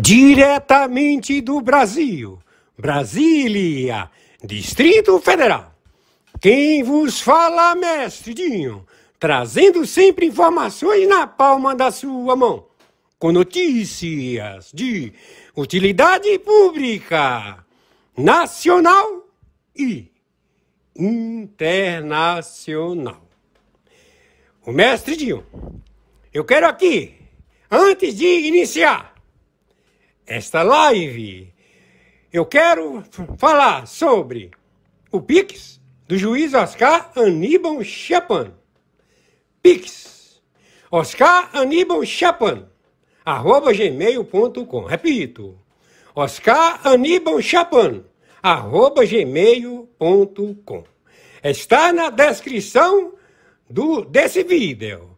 Diretamente do Brasil, Brasília, Distrito Federal. Quem vos fala, mestre Dinho, trazendo sempre informações na palma da sua mão, com notícias de utilidade pública, nacional e internacional. O mestre Dinho, eu quero aqui, antes de iniciar esta live, eu quero falar sobre o Pix do juiz Oscar Aníbal Chapan. Pix, Oscar Aníbal Chapan, @gmail.com. Repito, Oscar Aníbal Chapan, @gmail.com. Está na descrição desse vídeo.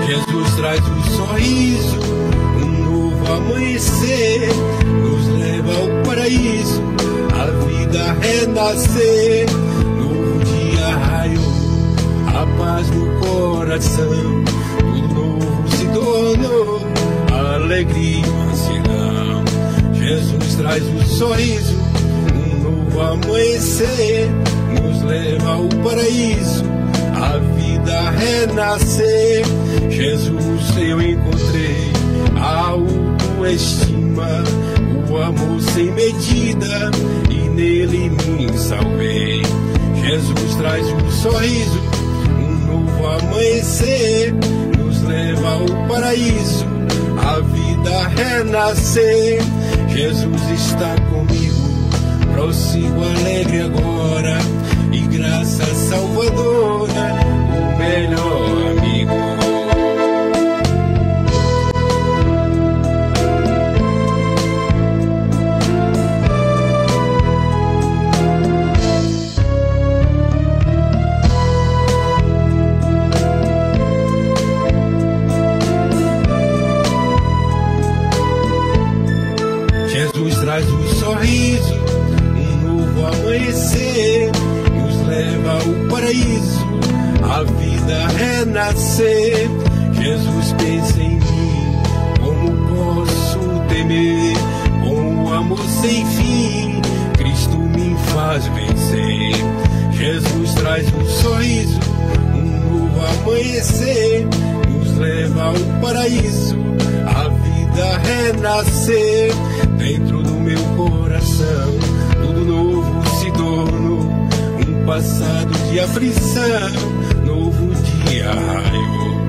Jesus traz um sorriso, um novo amanhecer, nos leva ao paraíso, a vida renascer. Novo dia raiou, a paz no coração, tudo novo se tornou, alegria e mansidão. Jesus traz um sorriso, um novo amanhecer, nos leva ao paraíso, a vida renascer. Jesus eu encontrei a autoestima, o amor sem medida, e nele me salvei. Jesus traz um sorriso, um novo amanhecer, nos leva ao paraíso, a vida renascer. Jesus está comigo, prossigo alegre agora, e graça salvadora, o melhor amigo. Jesus traz um sorriso, um novo amanhecer, nos leva ao paraíso, a vida renascer. Jesus pensa em mim, como posso temer, com o amor sem fim, Cristo me faz vencer. Jesus traz um sorriso, um novo amanhecer, nos leva ao paraíso, a vida renascer. Dentro do meu coração, tudo novo se tornou, um passado de aflição, novo dia raiou.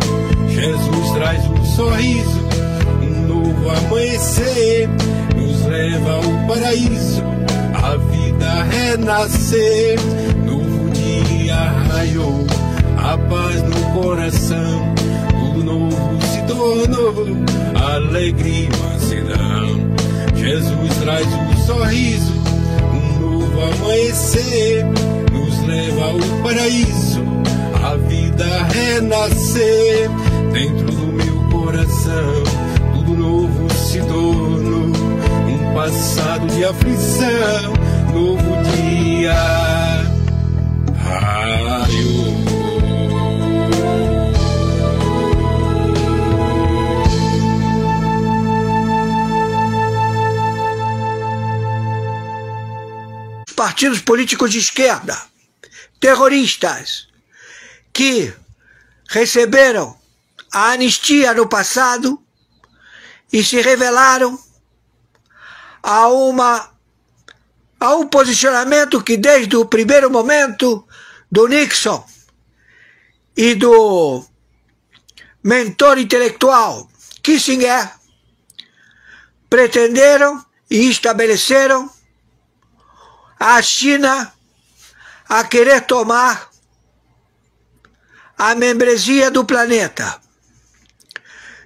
Jesus traz um sorriso, um novo amanhecer, nos leva ao paraíso, a vida renascer. Novo dia raiou, a paz no coração, tudo novo se tornou, alegria e mansidão. Jesus traz um sorriso, um novo amanhecer, nos leva ao paraíso, a vida renascer. Dentro do meu coração, tudo novo se tornou, um passado de aflição, novo dia raiou. Partidos políticos de esquerda, terroristas, que receberam a anistia no passado e se revelaram a um posicionamento que desde o primeiro momento do Nixon e do mentor intelectual Kissinger pretenderam e estabeleceram a China a querer tomar a membresia do planeta.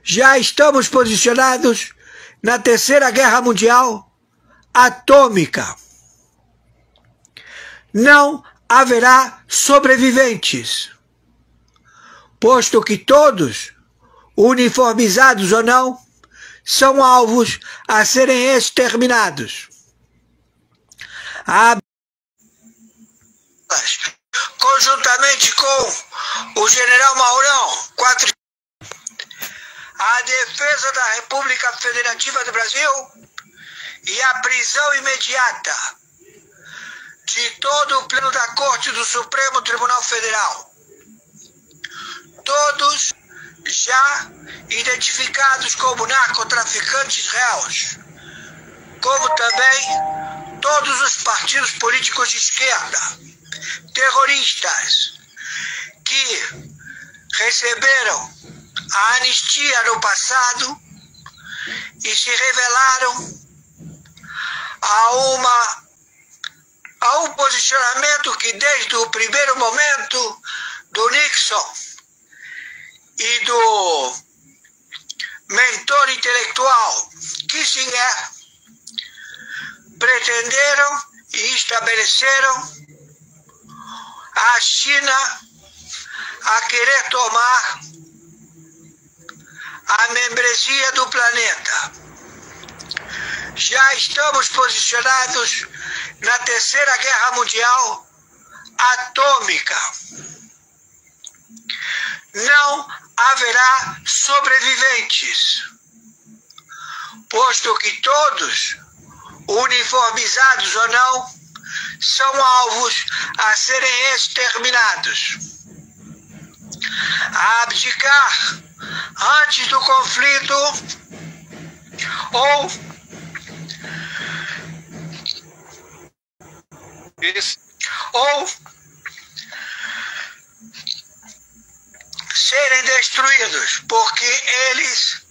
Já estamos posicionados na Terceira Guerra Mundial atômica. Não haverá sobreviventes, posto que todos, uniformizados ou não, são alvos a serem exterminados. Conjuntamente com o general Mourão, a defesa da República Federativa do Brasil e a prisão imediata de todo o pleno da Corte do Supremo Tribunal Federal. Todos já identificados como narcotraficantes réus, como também todos os partidos políticos de esquerda, terroristas, que receberam a anistia no passado e se revelaram a um posicionamento que desde o primeiro momento do Nixon e do mentor intelectual Kissinger pretenderam e estabeleceram a China a querer tomar a membresia do planeta. Já estamos posicionados na Terceira Guerra Mundial atômica. Não haverá sobreviventes, posto que todos, uniformizados ou não, são alvos a serem exterminados. A abdicar antes do conflito ou serem destruídos, porque eles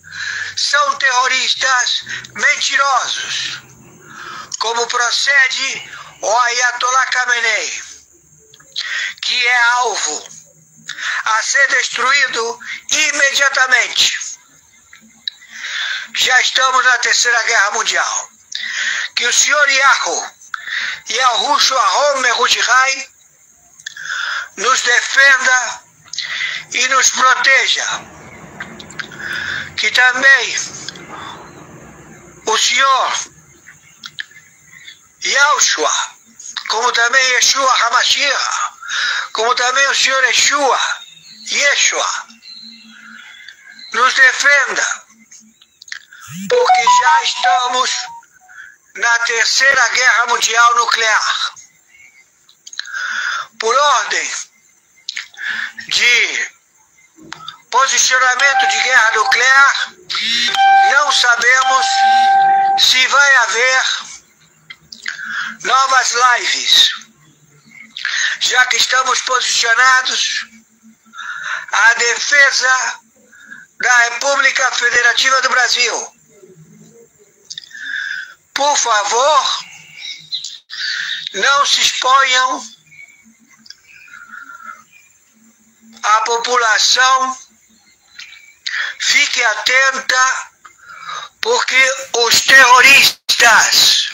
são terroristas mentirosos, como procede o Ayatollah Khamenei, que é alvo a ser destruído imediatamente. Já estamos na Terceira Guerra Mundial. Que o senhor Yahushua HaMashiach nos defenda e nos proteja. Que também o senhor Yahushua, como também Yeshua HaMashiach, como também o senhor Yeshua, nos defenda, porque já estamos na Terceira Guerra Mundial Nuclear. Por ordem de posicionamento de guerra nuclear, não sabemos se vai haver novas lives, já que estamos posicionados à defesa da República Federativa do Brasil. Por favor, não se exponham à população, fique atenta, porque os terroristas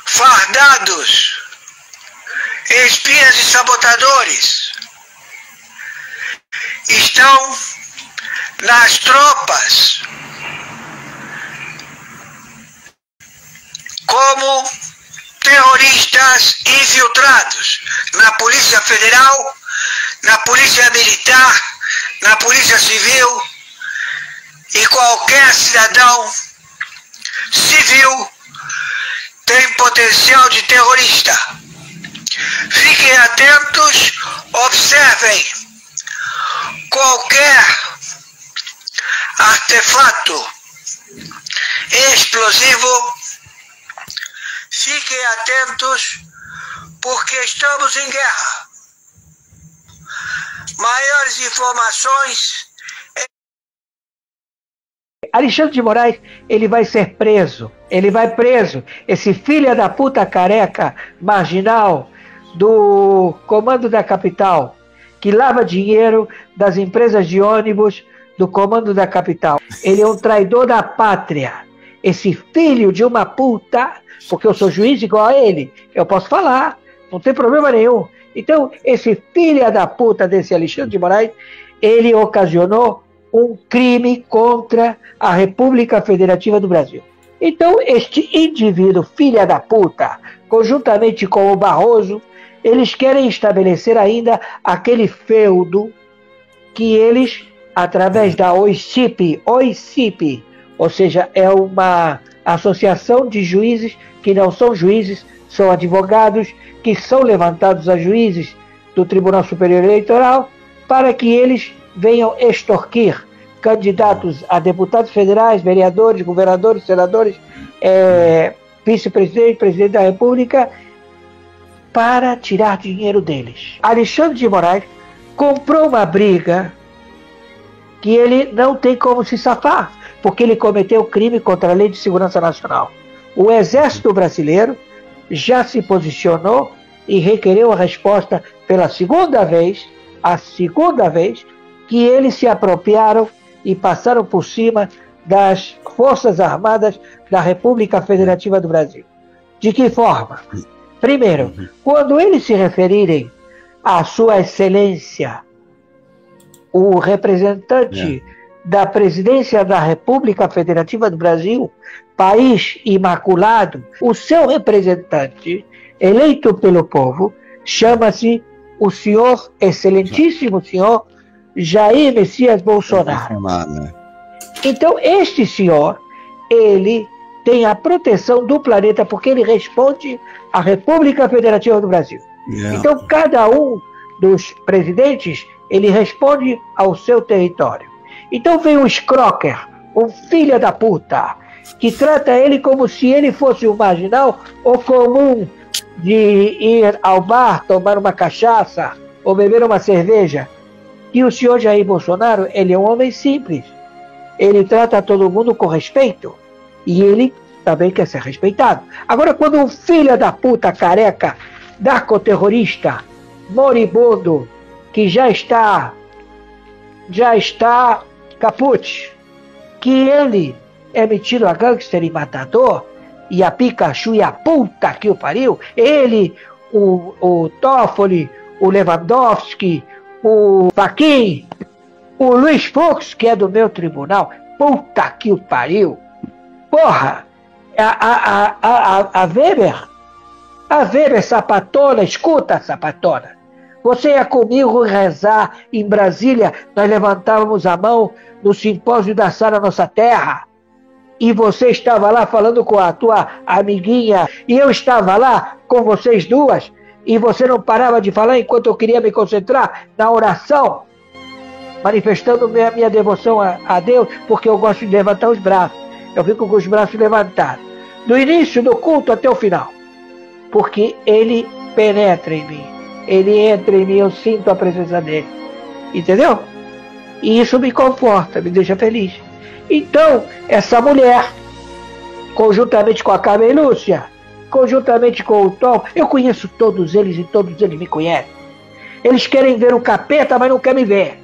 fardados, espias e sabotadores, estão nas tropas como terroristas infiltrados na Polícia Federal, na Polícia Militar, na Polícia Civil e qualquer cidadão civil tem potencial de terrorista. Fiquem atentos, observem qualquer artefato explosivo. Fiquem atentos, porque estamos em guerra. Maiores informações. Alexandre de Moraes, ele vai ser preso. Ele vai preso. Esse filho da puta careca, marginal, do Comando da Capital, que lava dinheiro das empresas de ônibus do Comando da Capital. Ele é um traidor da pátria. Esse filho de uma puta, porque eu sou juiz igual a ele, eu posso falar, não tem problema nenhum. Então, esse filho da puta desse Alexandre de Moraes, ele ocasionou um crime contra a República Federativa do Brasil. Então, este indivíduo, filha da puta, conjuntamente com o Barroso, eles querem estabelecer ainda aquele feudo que eles, através da OICIP, ou seja, é uma associação de juízes que não são juízes, são advogados que são levantados a juízes do Tribunal Superior Eleitoral para que eles venham extorquir candidatos a deputados federais, vereadores, governadores, senadores, vice-presidente, presidente da República, para tirar dinheiro deles. Alexandre de Moraes comprou uma briga que ele não tem como se safar, porque ele cometeu crime contra a Lei de Segurança Nacional. O Exército Brasileiro já se posicionou e requereu a resposta pela segunda vez, que eles se apropriaram e passaram por cima das Forças Armadas da República Federativa do Brasil. De que forma? Primeiro, quando eles se referirem à Sua Excelência, o representante da Presidência da República Federativa do Brasil, país imaculado, o seu representante, eleito pelo povo, chama-se o senhor, excelentíssimo senhor, Jair Messias Bolsonaro. Então, este senhor, ele tem a proteção do planeta, porque ele responde à República Federativa do Brasil. Então, cada um dos presidentes, ele responde ao seu território. Então vem o Scrocker, um filho da puta, que trata ele como se ele fosse um marginal ou comum de ir ao bar, tomar uma cachaça ou beber uma cerveja. E o senhor Jair Bolsonaro, ele é um homem simples. Ele trata todo mundo com respeito. E ele também quer ser respeitado. Agora, quando um filho da puta careca, narcoterrorista, moribundo, que já está caput, que ele é metido a gangster e matador, e a Pikachu e a puta que o pariu, ele, o Toffoli, o Lewandowski, o Fachin, o Luiz Fux, que é do meu tribunal, puta que o pariu, porra, a Weber, sapatona, escuta, sapatona, você ia comigo rezar em Brasília, nós levantávamos a mão no simpósio da Sara Nossa Terra, e você estava lá falando com a tua amiguinha, e eu estava lá com vocês duas, e você não parava de falar enquanto eu queria me concentrar na oração, manifestando minha devoção a Deus, porque eu gosto de levantar os braços. Eu fico com os braços levantados, do início do culto até o final, porque ele penetra em mim, ele entra em mim, eu sinto a presença dele, entendeu? E isso me conforta, me deixa feliz. Então, essa mulher, conjuntamente com a Carmen Lúcia, conjuntamente com o Tom, eu conheço todos eles e todos eles me conhecem. Eles querem ver o capeta, mas não querem me ver.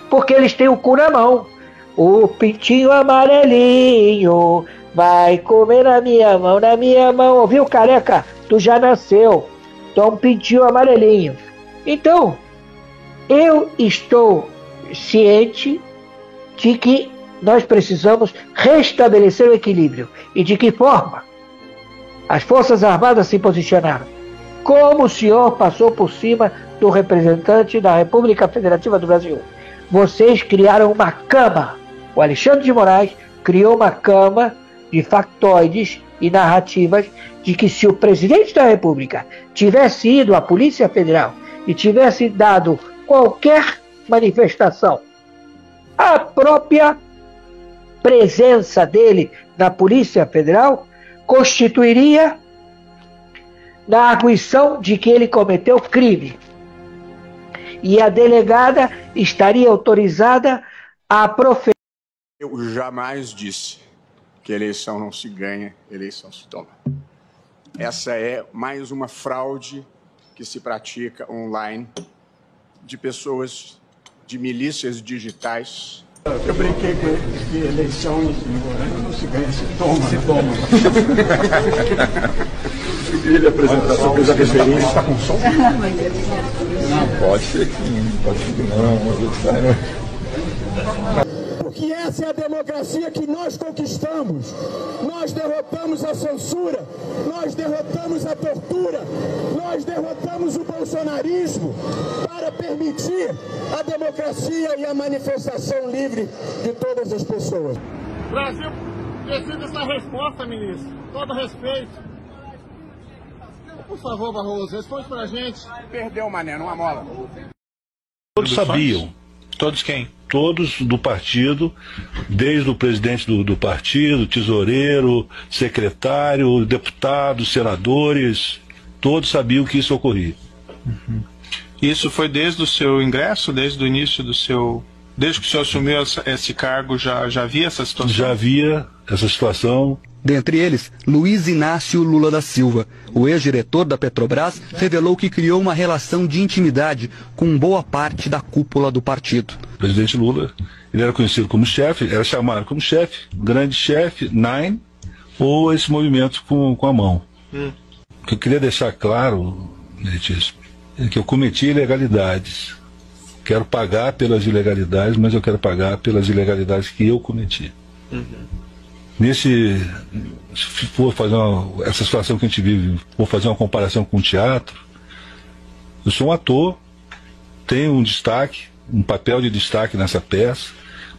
Porque eles têm o cu na mão. O pintinho amarelinho vai comer na minha mão. Ouviu, careca? Tu já nasceu. Tu é um pintinho amarelinho. Então, eu estou ciente de que nós precisamos restabelecer o equilíbrio. E de que forma? As Forças Armadas se posicionaram. Como o senhor passou por cima do representante da República Federativa do Brasil? Vocês criaram uma cama. O Alexandre de Moraes criou uma cama de factoides e narrativas de que se o presidente da República tivesse ido à Polícia Federal e tivesse dado qualquer manifestação, a própria presença dele na Polícia Federal constituiria na arguição de que ele cometeu crime. E a delegada estaria autorizada a proferir. Eu jamais disse que eleição não se ganha, eleição se toma. Essa é mais uma fraude que se pratica online de pessoas, de milícias digitais. Eu brinquei com ele que eleições não se ganha, se toma. Ele apresentar sua coisa referente. Está com som? Não, pode ser que pode ser que não. Porque essa é a democracia que nós conquistamos. Nós derrotamos a censura, nós derrotamos a tortura, nós derrotamos o bolsonarismo para permitir a democracia e a manifestação livre de todas as pessoas. O Brasil precisa dessa resposta, ministro. Todo respeito. Por favor, Barroso, responde pra gente. Perdeu, mané, numa mola. Todos sabiam. Todos quem? Todos do partido, desde o presidente do partido, tesoureiro, secretário, deputados, senadores, todos sabiam que isso ocorria. Uhum. Isso foi desde o seu ingresso, desde o início do seu... Desde que o senhor assumiu esse cargo, já havia essa situação? Já havia essa situação. Dentre eles, Luiz Inácio Lula da Silva, o ex-diretor da Petrobras, revelou que criou uma relação de intimidade com boa parte da cúpula do partido. O presidente Lula, ele era conhecido como chefe, era chamado como chefe, grande chefe, Nine, ou esse movimento com a mão. O que eu queria deixar claro, Letícia, é que eu cometi ilegalidades. Quero pagar pelas ilegalidades, mas eu quero pagar pelas ilegalidades que eu cometi. Se for fazer essa situação que a gente vive, for fazer uma comparação com o teatro, eu sou um ator, tenho um destaque, um papel de destaque nessa peça,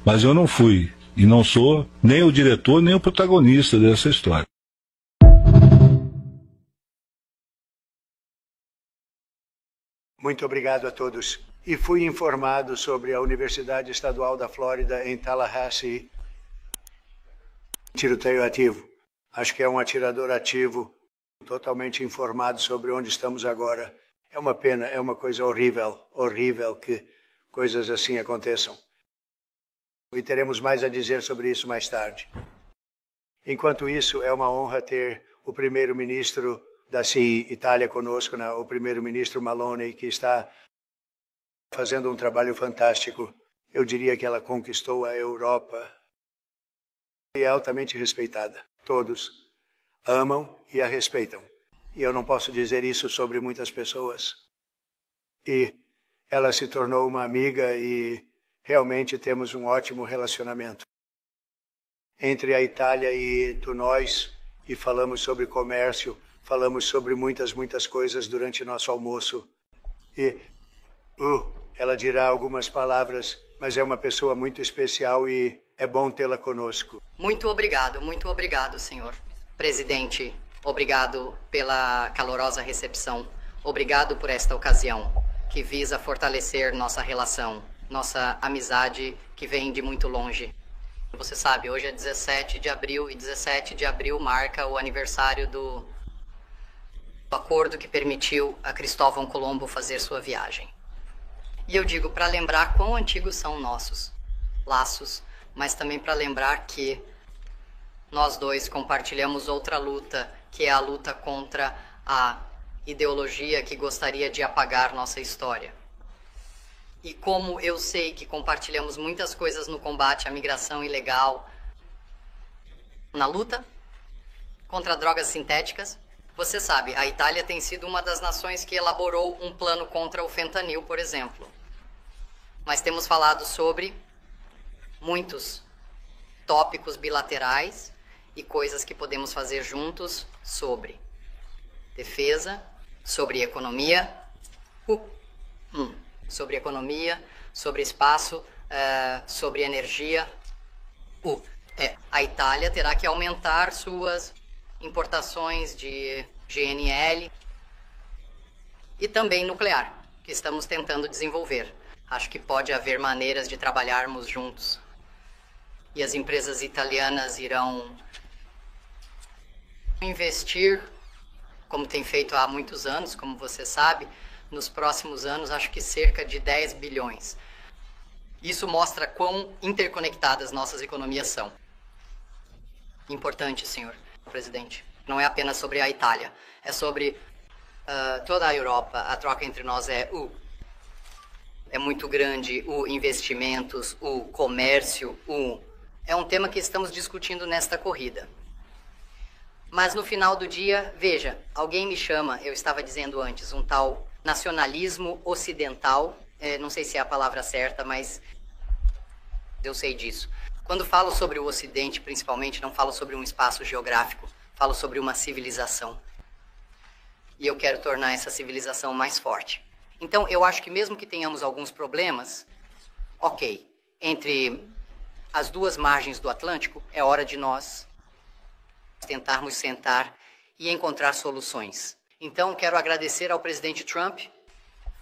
mas eu não fui e não sou nem o diretor nem o protagonista dessa história. Muito obrigado a todos. E fui informado sobre a Universidade Estadual da Flórida em Tallahassee. Tiroteio ativo. Acho que é um atirador ativo, totalmente informado sobre onde estamos agora. É uma pena, é uma coisa horrível que coisas assim aconteçam. E teremos mais a dizer sobre isso mais tarde. Enquanto isso, é uma honra ter o primeiro-ministro da CI Itália conosco, o primeiro-ministro Maloney, que está fazendo um trabalho fantástico. Eu diria que ela conquistou a Europa. E é altamente respeitada. Todos amam e a respeitam. E eu não posso dizer isso sobre muitas pessoas. E ela se tornou uma amiga e realmente temos um ótimo relacionamento entre a Itália e nós, e falamos sobre comércio, falamos sobre muitas coisas durante nosso almoço. E ela dirá algumas palavras, mas é uma pessoa muito especial e é bom tê-la conosco. Muito obrigado, senhor presidente. Obrigado pela calorosa recepção. Obrigado por esta ocasião, que visa fortalecer nossa relação, nossa amizade que vem de muito longe. Você sabe, hoje é 17 de abril e 17 de abril marca o aniversário do acordo que permitiu a Cristóvão Colombo fazer sua viagem. E eu digo para lembrar quão antigos são nossos laços, mas também para lembrar que nós dois compartilhamos outra luta, que é a luta contra a ideologia que gostaria de apagar nossa história. E como eu sei que compartilhamos muitas coisas no combate à migração ilegal, na luta contra drogas sintéticas, você sabe, a Itália tem sido uma das nações que elaborou um plano contra o fentanil, por exemplo. Mas temos falado sobre muitos tópicos bilaterais e coisas que podemos fazer juntos sobre defesa, sobre economia, sobre espaço, sobre energia. A Itália terá que aumentar suas importações de GNL e também nuclear, que estamos tentando desenvolver. Acho que pode haver maneiras de trabalharmos juntos. E as empresas italianas irão investir, como tem feito há muitos anos, como você sabe, nos próximos anos, acho que cerca de 10 bilhões. Isso mostra quão interconectadas nossas economias são. Importante, senhor presidente. Não é apenas sobre a Itália, é sobre toda a Europa. A troca entre nós é muito grande, o investimentos, o comércio, é um tema que estamos discutindo nesta corrida. Mas no final do dia, veja, alguém me chama, eu estava dizendo antes, um tal nacionalismo ocidental, não sei se é a palavra certa, mas eu sei disso. Quando falo sobre o Ocidente, principalmente, não falo sobre um espaço geográfico, falo sobre uma civilização. E eu quero tornar essa civilização mais forte. Então, eu acho que mesmo que tenhamos alguns problemas, ok, entre as duas margens do Atlântico, é hora de nós tentarmos sentar e encontrar soluções. Então, quero agradecer ao presidente Trump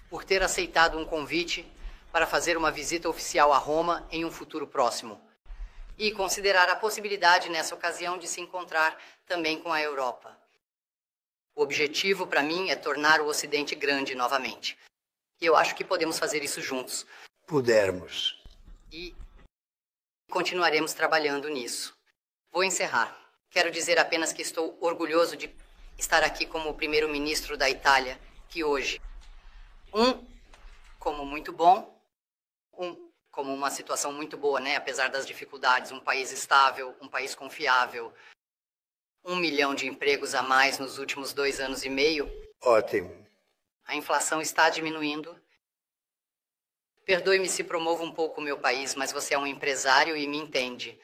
por ter aceitado um convite para fazer uma visita oficial a Roma em um futuro próximo. E considerar a possibilidade, nessa ocasião, de se encontrar também com a Europa. O objetivo, para mim, é tornar o Ocidente grande novamente. E eu acho que podemos fazer isso juntos. Pudermos. E continuaremos trabalhando nisso. Vou encerrar. Quero dizer apenas que estou orgulhoso de estar aqui como primeiro-ministro da Itália, que hoje, como muito bom, como uma situação muito boa, né? Apesar das dificuldades, um país estável, um país confiável, 1 milhão de empregos a mais nos últimos 2 anos e meio. Ótimo. A inflação está diminuindo. Perdoe-me se promovo um pouco o meu país, mas você é um empresário e me entende.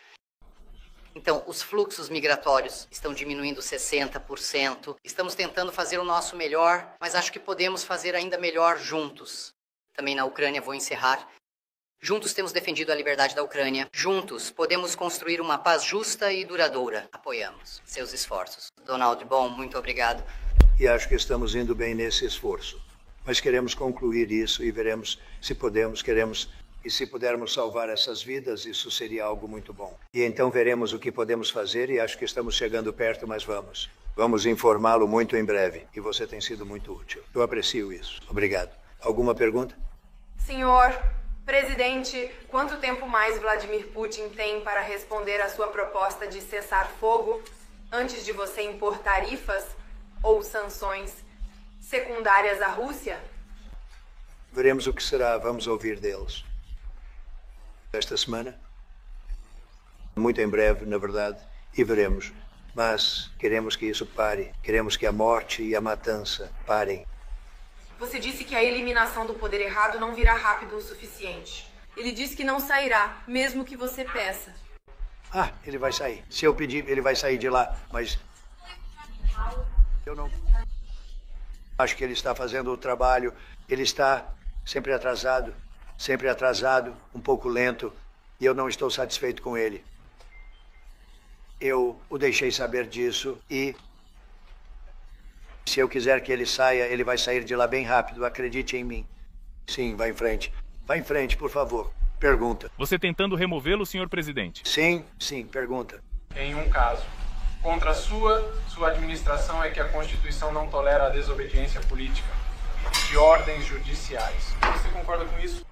Então, os fluxos migratórios estão diminuindo 60%. Estamos tentando fazer o nosso melhor, mas acho que podemos fazer ainda melhor juntos. Também na Ucrânia, vou encerrar. Juntos temos defendido a liberdade da Ucrânia. Juntos podemos construir uma paz justa e duradoura. Apoiamos seus esforços. Donald, bom, muito obrigado. E acho que estamos indo bem nesse esforço. Mas queremos concluir isso e veremos se podemos, e se pudermos salvar essas vidas, isso seria algo muito bom. E então veremos o que podemos fazer e acho que estamos chegando perto, mas vamos. Vamos informá-lo muito em breve. E você tem sido muito útil. Eu aprecio isso. Obrigado. Alguma pergunta? Senhor presidente, quanto tempo mais Vladimir Putin tem para responder à sua proposta de cessar fogo antes de você impor tarifas ou sanções secundárias à Rússia? Veremos o que será. Vamos ouvir deles. Esta semana? Muito em breve, na verdade, e veremos. Mas queremos que isso pare. Queremos que a morte e a matança parem. Você disse que a eliminação do poder errado não virá rápido o suficiente. Ele disse que não sairá, mesmo que você peça. Ah, ele vai sair. Se eu pedir, ele vai sair de lá. Mas eu não... Acho que ele está fazendo o trabalho. Ele está sempre atrasado, um pouco lento. E eu não estou satisfeito com ele. Eu o deixei saber disso e... Se eu quiser que ele saia, ele vai sair de lá bem rápido. Acredite em mim. Sim, vá em frente. Vá em frente, por favor. Pergunta. Você tentando removê-lo, senhor presidente? Sim, pergunta. Em um caso, contra a sua administração é que a Constituição não tolera a desobediência política de ordens judiciais. Você concorda com isso?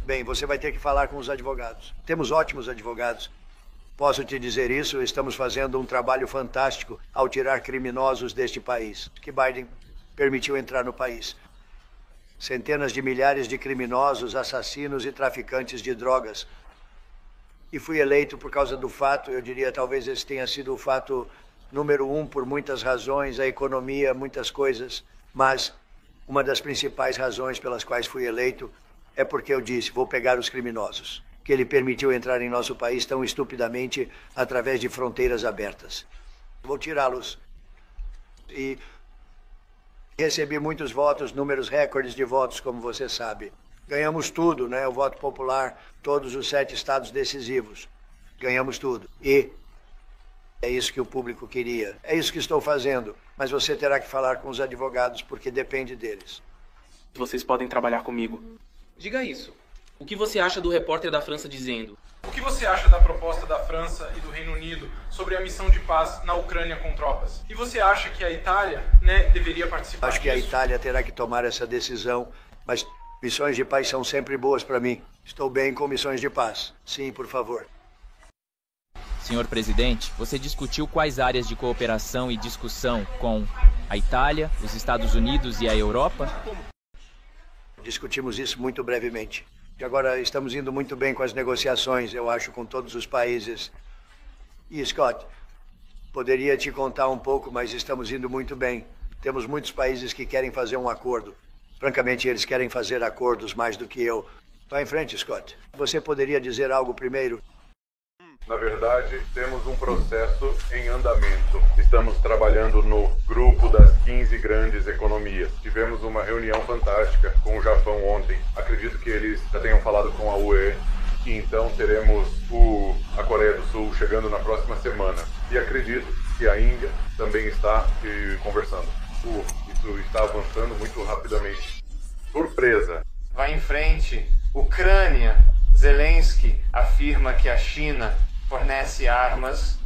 Bem, você vai ter que falar com os advogados. Temos ótimos advogados. Posso te dizer isso, estamos fazendo um trabalho fantástico ao tirar criminosos deste país, que Biden permitiu entrar no país. Centenas de milhares de criminosos, assassinos e traficantes de drogas. E fui eleito por causa do fato, eu diria talvez esse tenha sido o fato número 1 por muitas razões, a economia, muitas coisas. Mas uma das principais razões pelas quais fui eleito é porque eu disse, vou pegar os criminosos. Que ele permitiu entrar em nosso país tão estupidamente através de fronteiras abertas. Vou tirá-los. E recebi muitos votos, números recordes de votos, como você sabe. Ganhamos tudo, né? O voto popular, todos os 7 estados decisivos. Ganhamos tudo. E é isso que o público queria. É isso que estou fazendo. Mas você terá que falar com os advogados, porque depende deles. Vocês podem trabalhar comigo. Diga isso. O que você acha do repórter da França dizendo? O que você acha da proposta da França e do Reino Unido sobre a missão de paz na Ucrânia com tropas? E você acha que a Itália, deveria participar disso? Acho que a Itália terá que tomar essa decisão, mas missões de paz são sempre boas para mim. Estou bem com missões de paz. Sim, por favor. Senhor presidente, você discutiu quais áreas de cooperação e discussão com a Itália, os Estados Unidos e a Europa? Discutimos isso muito brevemente. E agora estamos indo muito bem com as negociações, eu acho, com todos os países. E, Scott, poderia te contar um pouco, mas estamos indo muito bem. Temos muitos países que querem fazer um acordo. Francamente, eles querem fazer acordos mais do que eu. Vá em frente, Scott. Você poderia dizer algo primeiro? Na verdade, temos um processo em andamento. Estamos trabalhando no grupo das 15 grandes economias. Tivemos uma reunião fantástica com o Japão ontem. Acredito que eles já tenham falado com a UE. E então teremos a Coreia do Sul chegando na próxima semana. E acredito que a Índia também está conversando. Isso está avançando muito rapidamente. Surpresa! Vai em frente. Ucrânia. Zelensky afirma que a China fornece armas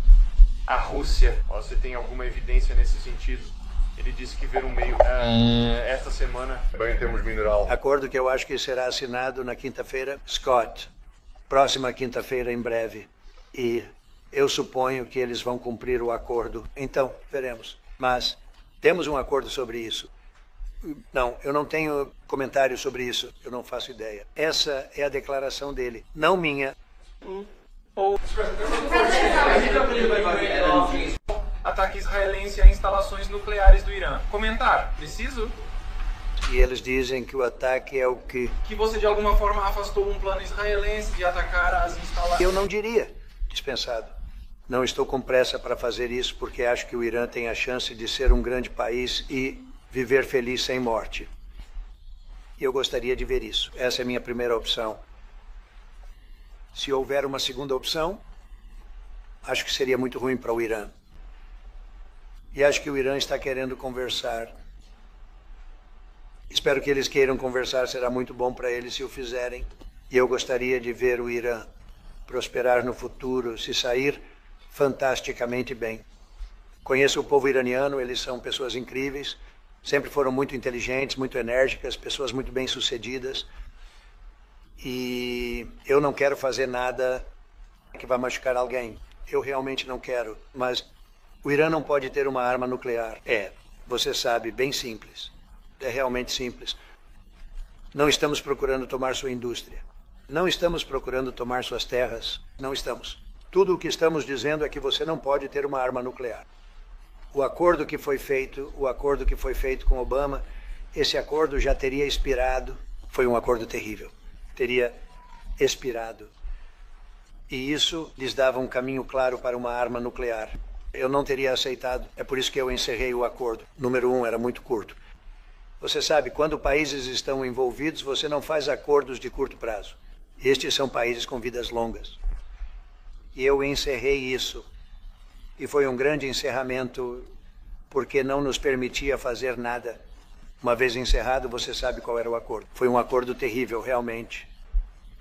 à Rússia. Você tem alguma evidência nesse sentido? Ele disse que ver um meio esta semana. Bem, temos mineral. Acordo que eu acho que será assinado na quinta-feira. Scott, próxima quinta-feira em breve. E eu suponho que eles vão cumprir o acordo. Então, veremos. Mas temos um acordo sobre isso. Não, eu não tenho comentário sobre isso. Eu não faço ideia. Essa é a declaração dele, não minha. Ataque israelense a instalações nucleares do Irã. Comentar, preciso? E eles dizem que o ataque é o que... Que você de alguma forma afastou um plano israelense de atacar as instalações. Eu não diria dispensado. Não estou com pressa para fazer isso porque acho que o Irã tem a chance de ser um grande país e viver feliz sem morte. E eu gostaria de ver isso. Essa é a minha primeira opção. Se houver uma segunda opção, acho que seria muito ruim para o Irã. E acho que o Irã está querendo conversar. Espero que eles queiram conversar, será muito bom para eles se o fizerem. E eu gostaria de ver o Irã prosperar no futuro, se sair fantasticamente bem. Conheço o povo iraniano, eles são pessoas incríveis, sempre foram muito inteligentes, muito enérgicas, pessoas muito bem-sucedidas. E eu não quero fazer nada que vá machucar alguém. Eu realmente não quero. Mas o Irã não pode ter uma arma nuclear. Você sabe, bem simples. É realmente simples. Não estamos procurando tomar sua indústria. Não estamos procurando tomar suas terras. Não estamos. Tudo o que estamos dizendo é que você não pode ter uma arma nuclear. O acordo que foi feito com Obama, esse acordo já teria expirado. Foi um acordo terrível. Teria expirado. E isso lhes dava um caminho claro para uma arma nuclear. Eu não teria aceitado. É por isso que eu encerrei o acordo. Número 1, era muito curto. Você sabe, quando países estão envolvidos, você não faz acordos de curto prazo. Estes são países com vidas longas. E eu encerrei isso. E foi um grande encerramento, porque não nos permitia fazer nada. Uma vez encerrado, você sabe qual era o acordo. Foi um acordo terrível, realmente.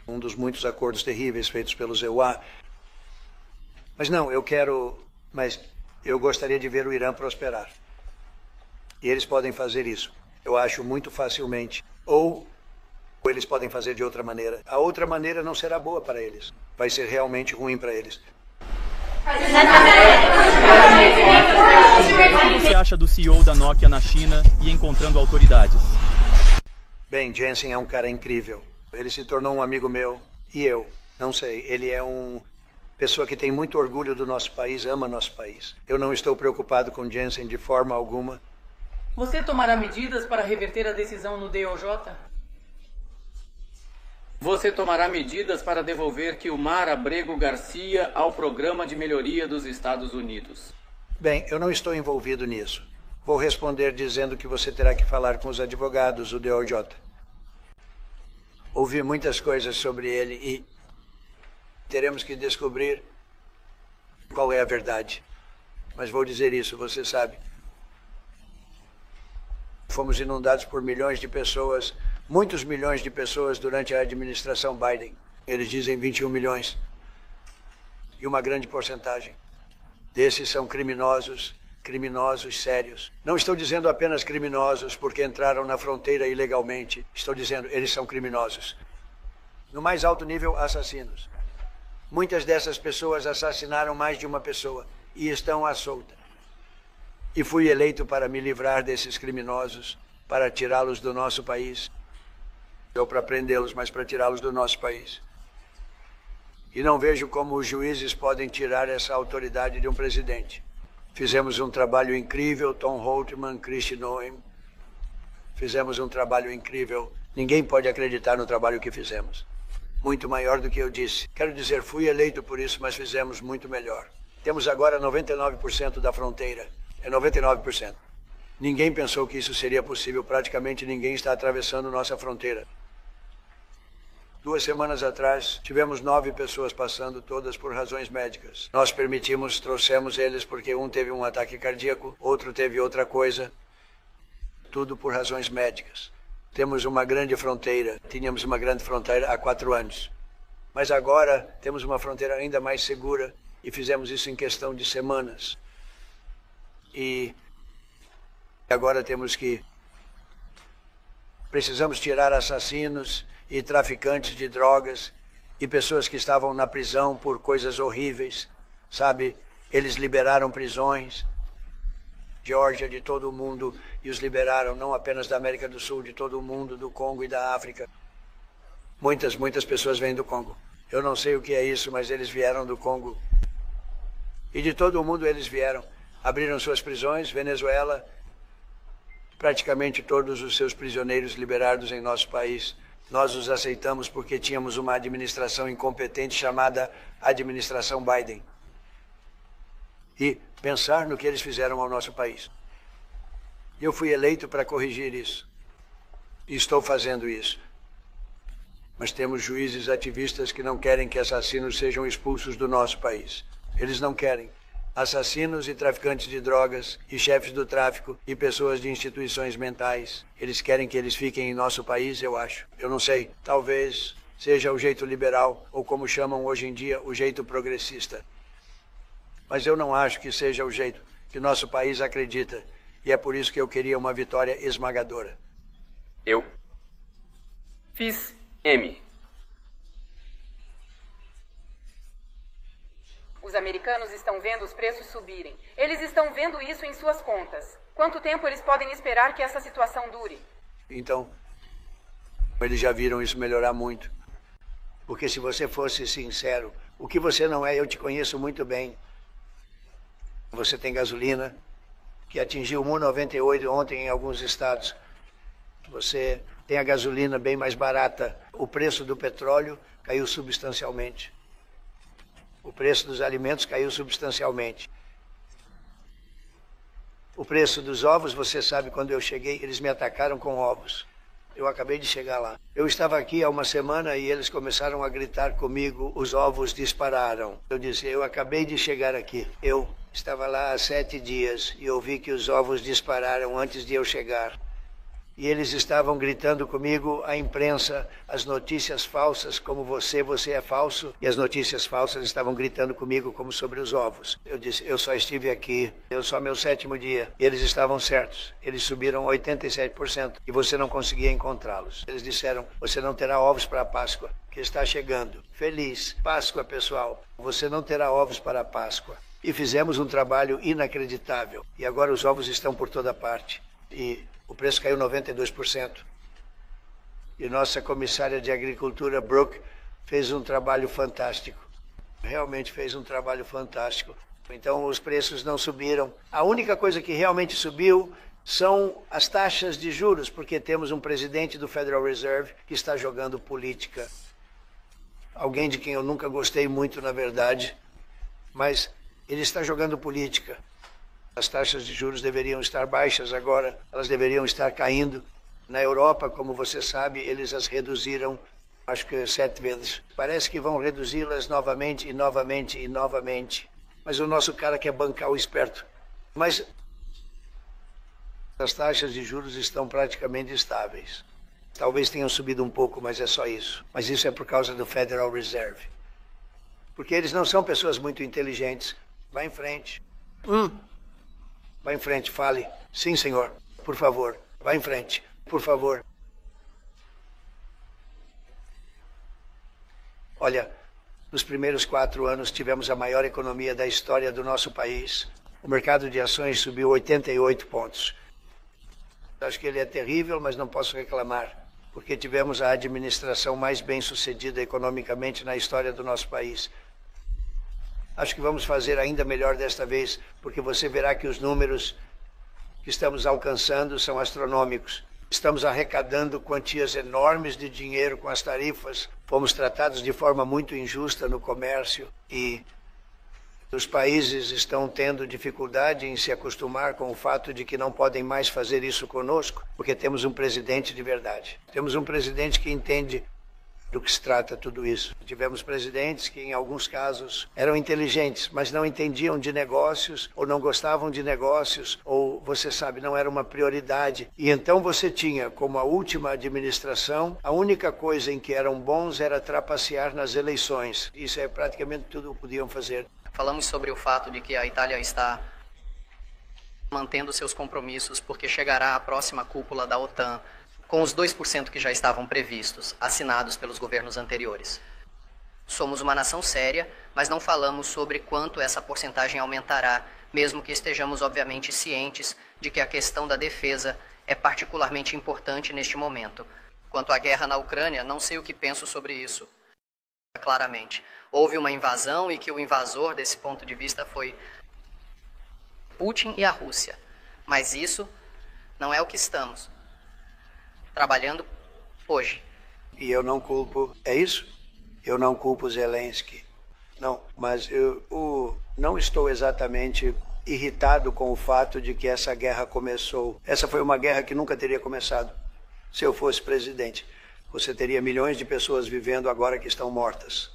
Um dos muitos acordos terríveis feitos pelos EUA. Mas não, mas eu gostaria de ver o Irã prosperar. E eles podem fazer isso, eu acho, muito facilmente. Ou eles podem fazer de outra maneira. A outra maneira não será boa para eles. Vai ser realmente ruim para eles. O que você acha do CEO da Nokia na China e encontrando autoridades? Bem, Jensen é um cara incrível. Ele se tornou um amigo meu. E eu, não sei, ele é uma pessoa que tem muito orgulho do nosso país, ama nosso país. Eu não estou preocupado com Jensen de forma alguma. Você tomará medidas para reverter a decisão no DOJ? Você tomará medidas para devolver Quilmar Abrego Garcia ao Programa de Melhoria dos Estados Unidos? Bem, eu não estou envolvido nisso. Vou responder dizendo que você terá que falar com os advogados do DOJ. Ouvi muitas coisas sobre ele e teremos que descobrir qual é a verdade. Mas vou dizer isso, você sabe. Fomos inundados por milhões de pessoas, muitos milhões de pessoas durante a administração Biden. Eles dizem 21 milhões. E uma grande porcentagem desses são criminosos sérios. Não estou dizendo apenas criminosos porque entraram na fronteira ilegalmente. Estou dizendo, eles são criminosos. No mais alto nível, assassinos. Muitas dessas pessoas assassinaram mais de uma pessoa e estão à solta. E fui eleito para me livrar desses criminosos, para tirá-los do nosso país. Ou para prendê-los, mas para tirá-los do nosso país. E não vejo como os juízes podem tirar essa autoridade de um presidente. Fizemos um trabalho incrível, Tom Holtman, Kristi Noem. Fizemos um trabalho incrível. Ninguém pode acreditar no trabalho que fizemos. Muito maior do que eu disse. Quero dizer, fui eleito por isso, mas fizemos muito melhor. Temos agora 99% da fronteira. É 99%. Ninguém pensou que isso seria possível. Praticamente ninguém está atravessando nossa fronteira. 2 semanas atrás, tivemos 9 pessoas passando, todas por razões médicas. Nós trouxemos eles porque um teve um ataque cardíaco, outro teve outra coisa. Tudo por razões médicas. Temos uma grande fronteira. Tínhamos uma grande fronteira há 4 anos. Mas agora temos uma fronteira ainda mais segura e fizemos isso em questão de semanas. E agora precisamos tirar assassinos e traficantes de drogas e pessoas que estavam na prisão por coisas horríveis, sabe? Eles liberaram prisões, Geórgia, de todo o mundo, e os liberaram, não apenas da América do Sul, de todo o mundo, do Congo e da África. Muitas pessoas vêm do Congo. Eu não sei o que é isso, mas eles vieram do Congo. E de todo o mundo eles vieram. Abriram suas prisões, Venezuela, praticamente todos os seus prisioneiros liberados em nosso país. Nós os aceitamos porque tínhamos uma administração incompetente chamada Administração Biden. E pensar no que eles fizeram ao nosso país. Eu fui eleito para corrigir isso. E estou fazendo isso. Mas temos juízes ativistas que não querem que assassinos sejam expulsos do nosso país. Eles não querem. Assassinos e traficantes de drogas, e chefes do tráfico, e pessoas de instituições mentais. Eles querem que eles fiquem em nosso país, eu acho. Eu não sei, talvez seja o jeito liberal, ou como chamam hoje em dia, o jeito progressista. Mas eu não acho que seja o jeito que nosso país acredita. E é por isso que eu queria uma vitória esmagadora. Eu fiz M. Os americanos estão vendo os preços subirem. Eles estão vendo isso em suas contas. Quanto tempo eles podem esperar que essa situação dure? Então, eles já viram isso melhorar muito. Porque se você fosse sincero, o que você não é, eu te conheço muito bem. Você tem gasolina, que atingiu 1,98 ontem em alguns estados. Você tem a gasolina bem mais barata. O preço do petróleo caiu substancialmente. O preço dos alimentos caiu substancialmente. O preço dos ovos, você sabe, quando eu cheguei, eles me atacaram com ovos. Eu acabei de chegar lá. Eu estava aqui há uma semana e eles começaram a gritar comigo, os ovos dispararam. Eu disse, eu acabei de chegar aqui. Eu estava lá há 7 dias e ouvi que os ovos dispararam antes de eu chegar. E eles estavam gritando comigo, a imprensa, as notícias falsas, como você é falso. E as notícias falsas estavam gritando comigo como sobre os ovos. Eu disse, eu só estive aqui, eu só meu 7º dia. E eles estavam certos, eles subiram 87% e você não conseguia encontrá-los. Eles disseram, você não terá ovos para a Páscoa, que está chegando. Feliz Páscoa, pessoal. Você não terá ovos para a Páscoa. E fizemos um trabalho inacreditável. E agora os ovos estão por toda parte. E o preço caiu 92%. E nossa comissária de Agricultura, Brooke, fez um trabalho fantástico. Realmente fez um trabalho fantástico. Então os preços não subiram. A única coisa que realmente subiu são as taxas de juros, porque temos um presidente do Federal Reserve que está jogando política. Alguém de quem eu nunca gostei muito, na verdade, mas ele está jogando política. As taxas de juros deveriam estar baixas agora, elas deveriam estar caindo. Na Europa, como você sabe, eles as reduziram, acho que 7 vezes. Parece que vão reduzi-las novamente e novamente e novamente. Mas o nosso cara quer bancar o esperto. Mas as taxas de juros estão praticamente estáveis. Talvez tenham subido um pouco, mas é só isso. Mas isso é por causa do Federal Reserve. Porque eles não são pessoas muito inteligentes. Vá em frente. Vá em frente, fale. Sim, senhor. Por favor. Vá em frente. Por favor. Olha, Nos primeiros 4 anos, tivemos a maior economia da história do nosso país. O mercado de ações subiu 88 pontos. Acho que ele é terrível, mas não posso reclamar, porque tivemos a administração mais bem-sucedida economicamente na história do nosso país. Acho que vamos fazer ainda melhor desta vez, porque você verá que os números que estamos alcançando são astronômicos. Estamos arrecadando quantias enormes de dinheiro com as tarifas. Fomos tratados de forma muito injusta no comércio e os países estão tendo dificuldade em se acostumar com o fato de que não podem mais fazer isso conosco, porque temos um presidente de verdade. Temos um presidente que entende do que se trata tudo isso. Tivemos presidentes que, em alguns casos, eram inteligentes, mas não entendiam de negócios, ou não gostavam de negócios, ou, você sabe, não era uma prioridade. E então você tinha, como a última administração, a única coisa em que eram bons era trapacear nas eleições. Isso é praticamente tudo o que podiam fazer. Falamos sobre o fato de que a Itália está mantendo seus compromissos porque chegará à próxima cúpula da OTAN com os 2% que já estavam previstos, assinados pelos governos anteriores. Somos uma nação séria, mas não falamos sobre quanto essa porcentagem aumentará, mesmo que estejamos obviamente cientes de que a questão da defesa é particularmente importante neste momento. Quanto à guerra na Ucrânia, não sei o que penso sobre isso. Claramente, houve uma invasão e que o invasor, desse ponto de vista, foi Putin e a Rússia. Mas isso não é o que estamos trabalhando hoje. E eu não culpo, é isso? Eu não culpo Zelensky. Não, mas eu não estou exatamente irritado com o fato de que essa guerra começou. Essa foi uma guerra que nunca teria começado se eu fosse presidente. Você teria milhões de pessoas vivendo agora que estão mortas.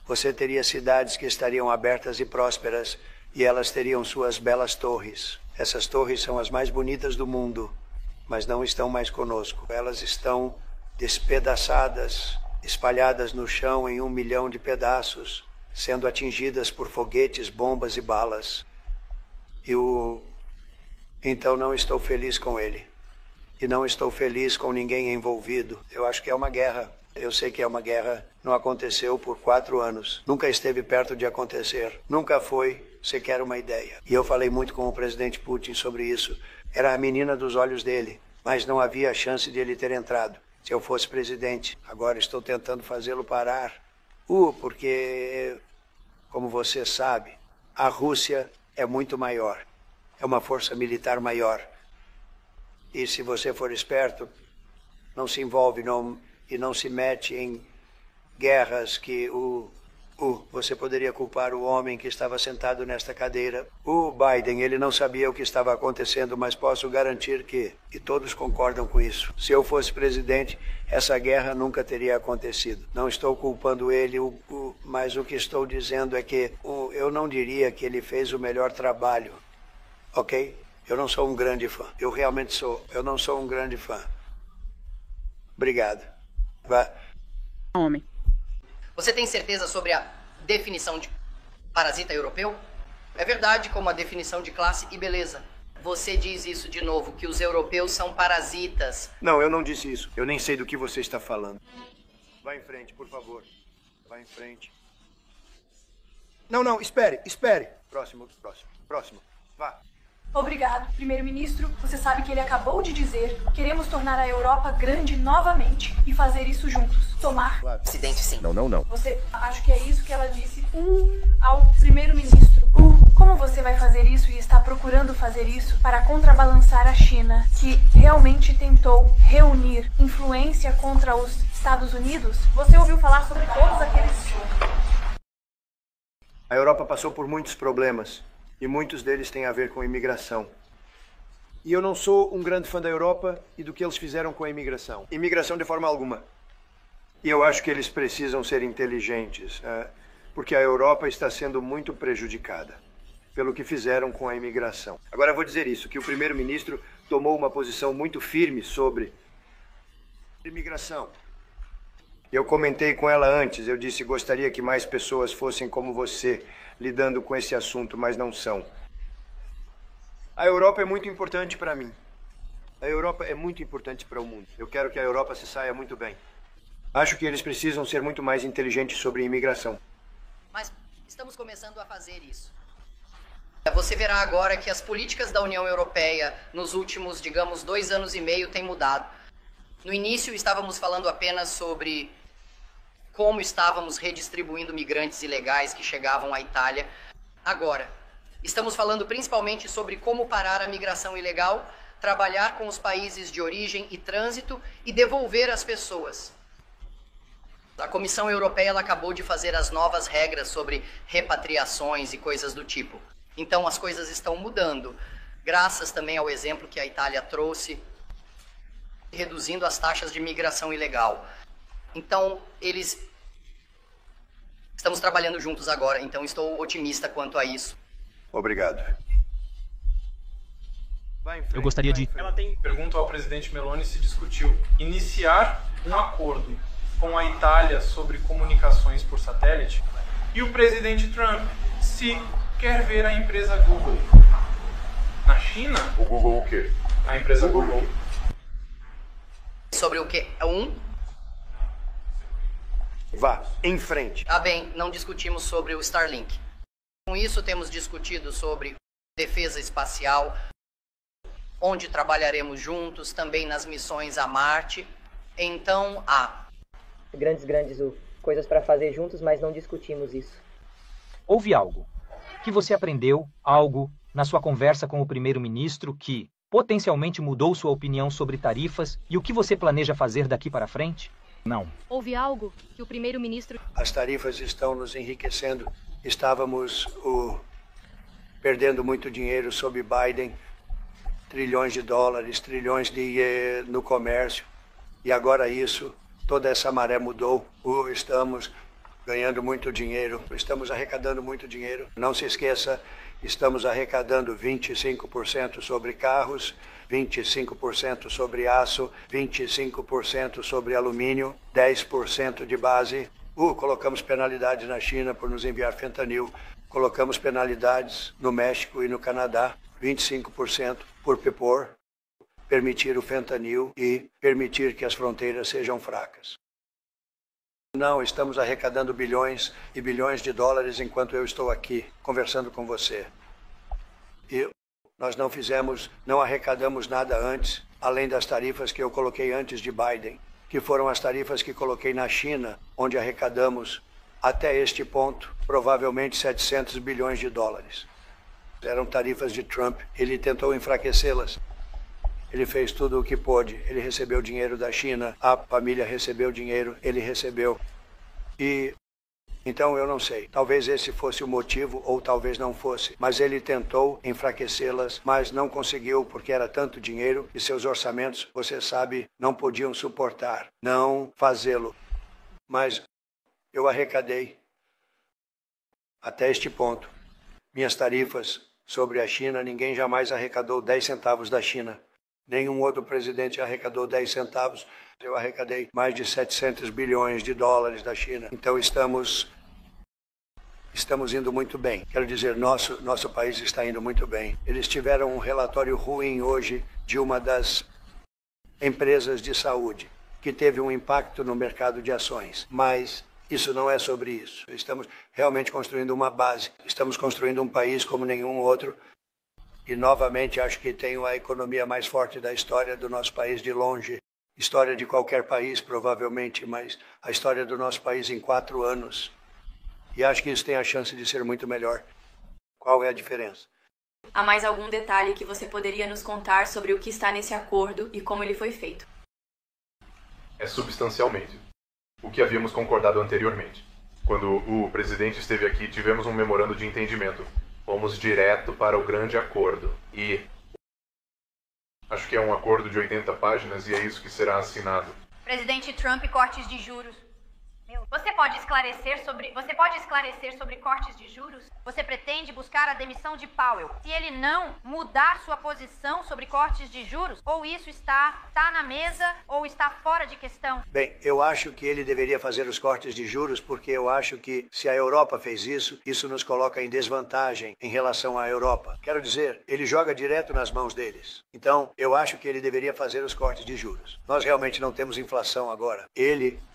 Você teria cidades que estariam abertas e prósperas e elas teriam suas belas torres. Essas torres são as mais bonitas do mundo, mas não estão mais conosco. Elas estão despedaçadas, espalhadas no chão em 1 milhão de pedaços, sendo atingidas por foguetes, bombas e balas. Então não estou feliz com ele. E não estou feliz com ninguém envolvido. Eu acho que é uma guerra. Eu sei que é uma guerra. Não aconteceu por 4 anos. Nunca esteve perto de acontecer. Nunca foi sequer uma ideia. E eu falei muito com o presidente Putin sobre isso. Era a menina dos olhos dele, mas não havia chance de ele ter entrado. Se eu fosse presidente, agora estou tentando fazê-lo parar. Porque, como você sabe, a Rússia é muito maior. É uma força militar maior. E se você for esperto, não se envolve e não se mete em guerras que você poderia culpar o homem que estava sentado nesta cadeira. O Biden, ele não sabia o que estava acontecendo, mas posso garantir que, e todos concordam com isso, se eu fosse presidente, essa guerra nunca teria acontecido. Não estou culpando ele, mas o que estou dizendo é que eu não diria que ele fez o melhor trabalho, ok? Eu não sou um grande fã. Eu realmente sou. Eu não sou um grande fã. Obrigado. Vá. Homem. Você tem certeza sobre a definição de parasita europeu? É verdade, como a definição de classe e beleza. Você diz isso de novo, que os europeus são parasitas. Não, eu não disse isso. Eu nem sei do que você está falando. Vá em frente, por favor. Vá em frente. Não, espere. Próximo. Vá. Obrigado, primeiro-ministro. Você sabe que ele acabou de dizer: queremos tornar a Europa grande novamente e fazer isso juntos. Tomar. Presidente, sim. Não. Você acha que é isso que ela disse ao primeiro-ministro? Como você vai fazer isso e está procurando fazer isso para contrabalançar a China, que realmente tentou reunir influência contra os Estados Unidos? Você ouviu falar sobre todos aqueles... A Europa passou por muitos problemas. E muitos deles têm a ver com imigração. E eu não sou um grande fã da Europa e do que eles fizeram com a imigração. Imigração de forma alguma. E eu acho que eles precisam ser inteligentes, porque a Europa está sendo muito prejudicada pelo que fizeram com a imigração. Agora eu vou dizer isso, que o primeiro-ministro tomou uma posição muito firme sobre imigração. Eu comentei com ela antes, eu disse: gostaria que mais pessoas fossem como você, lidando com esse assunto, mas não são. A Europa é muito importante para mim. A Europa é muito importante para o mundo. Eu quero que a Europa se saia muito bem. Acho que eles precisam ser muito mais inteligentes sobre imigração. Estamos começando a fazer isso. Você verá agora que as políticas da União Europeia nos últimos, digamos, 2 anos e meio têm mudado. No início estávamos falando apenas sobre como estávamos redistribuindo migrantes ilegais que chegavam à Itália. Agora, estamos falando principalmente sobre como parar a migração ilegal, trabalhar com os países de origem e trânsito e devolver as pessoas. A Comissão Europeia ela acabou de fazer as novas regras sobre repatriações e coisas do tipo. Então as coisas estão mudando, graças também ao exemplo que a Itália trouxe, reduzindo as taxas de migração ilegal. Então, estamos trabalhando juntos agora, então estou otimista quanto a isso. Obrigado. Eu gostaria de... Ela tem pergunta ao presidente Meloni se discutiu iniciar um acordo com a Itália sobre comunicações por satélite e o presidente Trump se quer ver a empresa Google na China. O Google o quê? A empresa Google. Sobre o quê? Vá, em frente. Ah, bem, não discutimos sobre o Starlink. Com isso, temos discutido sobre defesa espacial, onde trabalharemos juntos, também nas missões a Marte. Então, grandes coisas para fazer juntos, mas não discutimos isso. Houve algo que você aprendeu, algo na sua conversa com o primeiro-ministro que potencialmente mudou sua opinião sobre tarifas e o que você planeja fazer daqui para frente? Não. Houve algo que o primeiro-ministro... As tarifas estão nos enriquecendo. Estávamos perdendo muito dinheiro sob Biden, trilhões de dólares, trilhões no comércio. E agora toda essa maré mudou. Estamos ganhando muito dinheiro, estamos arrecadando muito dinheiro. Não se esqueça, estamos arrecadando 25% sobre carros, 25% sobre aço, 25% sobre alumínio, 10% de base. Colocamos penalidades na China por nos enviar fentanil. Colocamos penalidades no México e no Canadá, 25% por permitir o fentanil e permitir que as fronteiras sejam fracas. Não, estamos arrecadando bilhões e bilhões de dólares enquanto eu estou aqui conversando com você. E nós não arrecadamos nada antes, além das tarifas que eu coloquei antes de Biden, que foram as tarifas que coloquei na China, onde arrecadamos até este ponto, provavelmente 700 bilhões de dólares. Eram tarifas de Trump, ele tentou enfraquecê-las. Ele fez tudo o que pôde. Ele recebeu dinheiro da China, a família recebeu dinheiro, ele recebeu. E então eu não sei. Talvez esse fosse o motivo ou talvez não fosse. Mas ele tentou enfraquecê-las, mas não conseguiu porque era tanto dinheiro e seus orçamentos, você sabe, não podiam suportar, não fazê-lo. Mas eu arrecadei até este ponto. Minhas tarifas sobre a China, ninguém jamais arrecadou 10 centavos da China. Nenhum outro presidente arrecadou 10 centavos. Eu arrecadei mais de 700 bilhões de dólares da China. Então estamos indo muito bem. Quero dizer, nosso país está indo muito bem. Eles tiveram um relatório ruim hoje de uma das empresas de saúde, que teve um impacto no mercado de ações. Mas isso não é sobre isso. Estamos realmente construindo uma base. Estamos construindo um país como nenhum outro. E, novamente, acho que tem a economia mais forte da história do nosso país de longe. História de qualquer país, provavelmente, mas a história do nosso país em 4 anos. E acho que isso tem a chance de ser muito melhor. Qual é a diferença? Há mais algum detalhe que você poderia nos contar sobre o que está nesse acordo e como ele foi feito? É substancialmente o que havíamos concordado anteriormente. Quando o presidente esteve aqui, tivemos um memorando de entendimento. Fomos direto para o grande acordo e acho que é um acordo de 80 páginas e é isso que será assinado. Presidente Trump, cortes de juros. Você pode esclarecer sobre cortes de juros? Você pretende buscar a demissão de Powell se ele não mudar sua posição sobre cortes de juros? Ou isso está na mesa ou está fora de questão? Bem, eu acho que ele deveria fazer os cortes de juros porque eu acho que se a Europa fez isso, isso nos coloca em desvantagem em relação à Europa. Quero dizer, ele joga direto nas mãos deles. Então, eu acho que ele deveria fazer os cortes de juros. Nós realmente não temos inflação agora.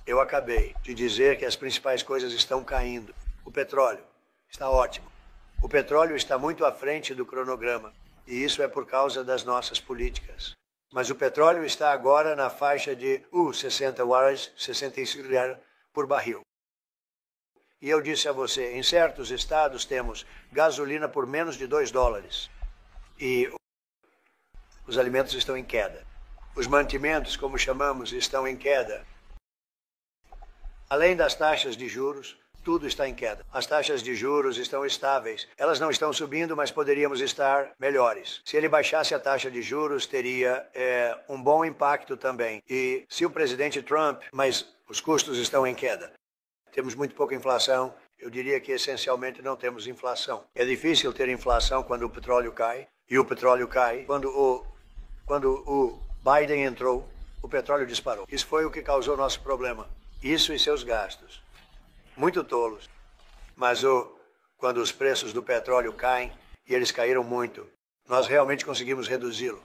Eu acabei de dizer que as principais coisas estão caindo. O petróleo Está ótimo. O petróleo está muito à frente do cronograma, e isso é por causa das nossas políticas. Mas o petróleo está agora na faixa de 60 dólares, 65 dólares por barril. E eu disse a você, em certos estados temos gasolina por menos de 2 dólares. E os alimentos estão em queda. Os mantimentos, como chamamos, estão em queda. Além das taxas de juros, tudo está em queda. As taxas de juros estão estáveis. Elas não estão subindo, mas poderíamos estar melhores. Se ele baixasse a taxa de juros, teria um bom impacto também. E se o presidente Trump... Mas os custos estão em queda. Temos muito pouca inflação. Eu diria que essencialmente não temos inflação. É difícil ter inflação quando o petróleo cai. E o petróleo cai. Quando o Biden entrou, o petróleo disparou. Isso foi o que causou nosso problema. Isso e seus gastos. Muito tolos. Mas quando os preços do petróleo caem, e eles caíram muito, nós realmente conseguimos reduzi-lo.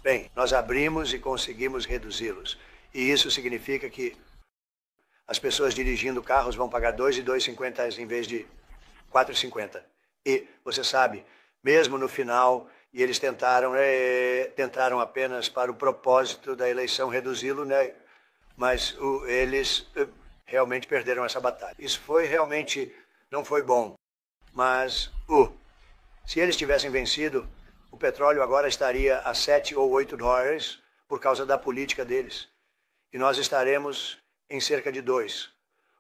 Bem, nós abrimos e conseguimos reduzi-los. E isso significa que as pessoas dirigindo carros vão pagar 2,50 em vez de 4,50. E você sabe, mesmo no final, e eles tentaram apenas para o propósito da eleição reduzi-lo, né? Mas eles realmente perderam essa batalha. Isso não foi bom. Mas se eles tivessem vencido, o petróleo agora estaria a 7 ou 8 dólares por causa da política deles. E nós estaremos em cerca de 2,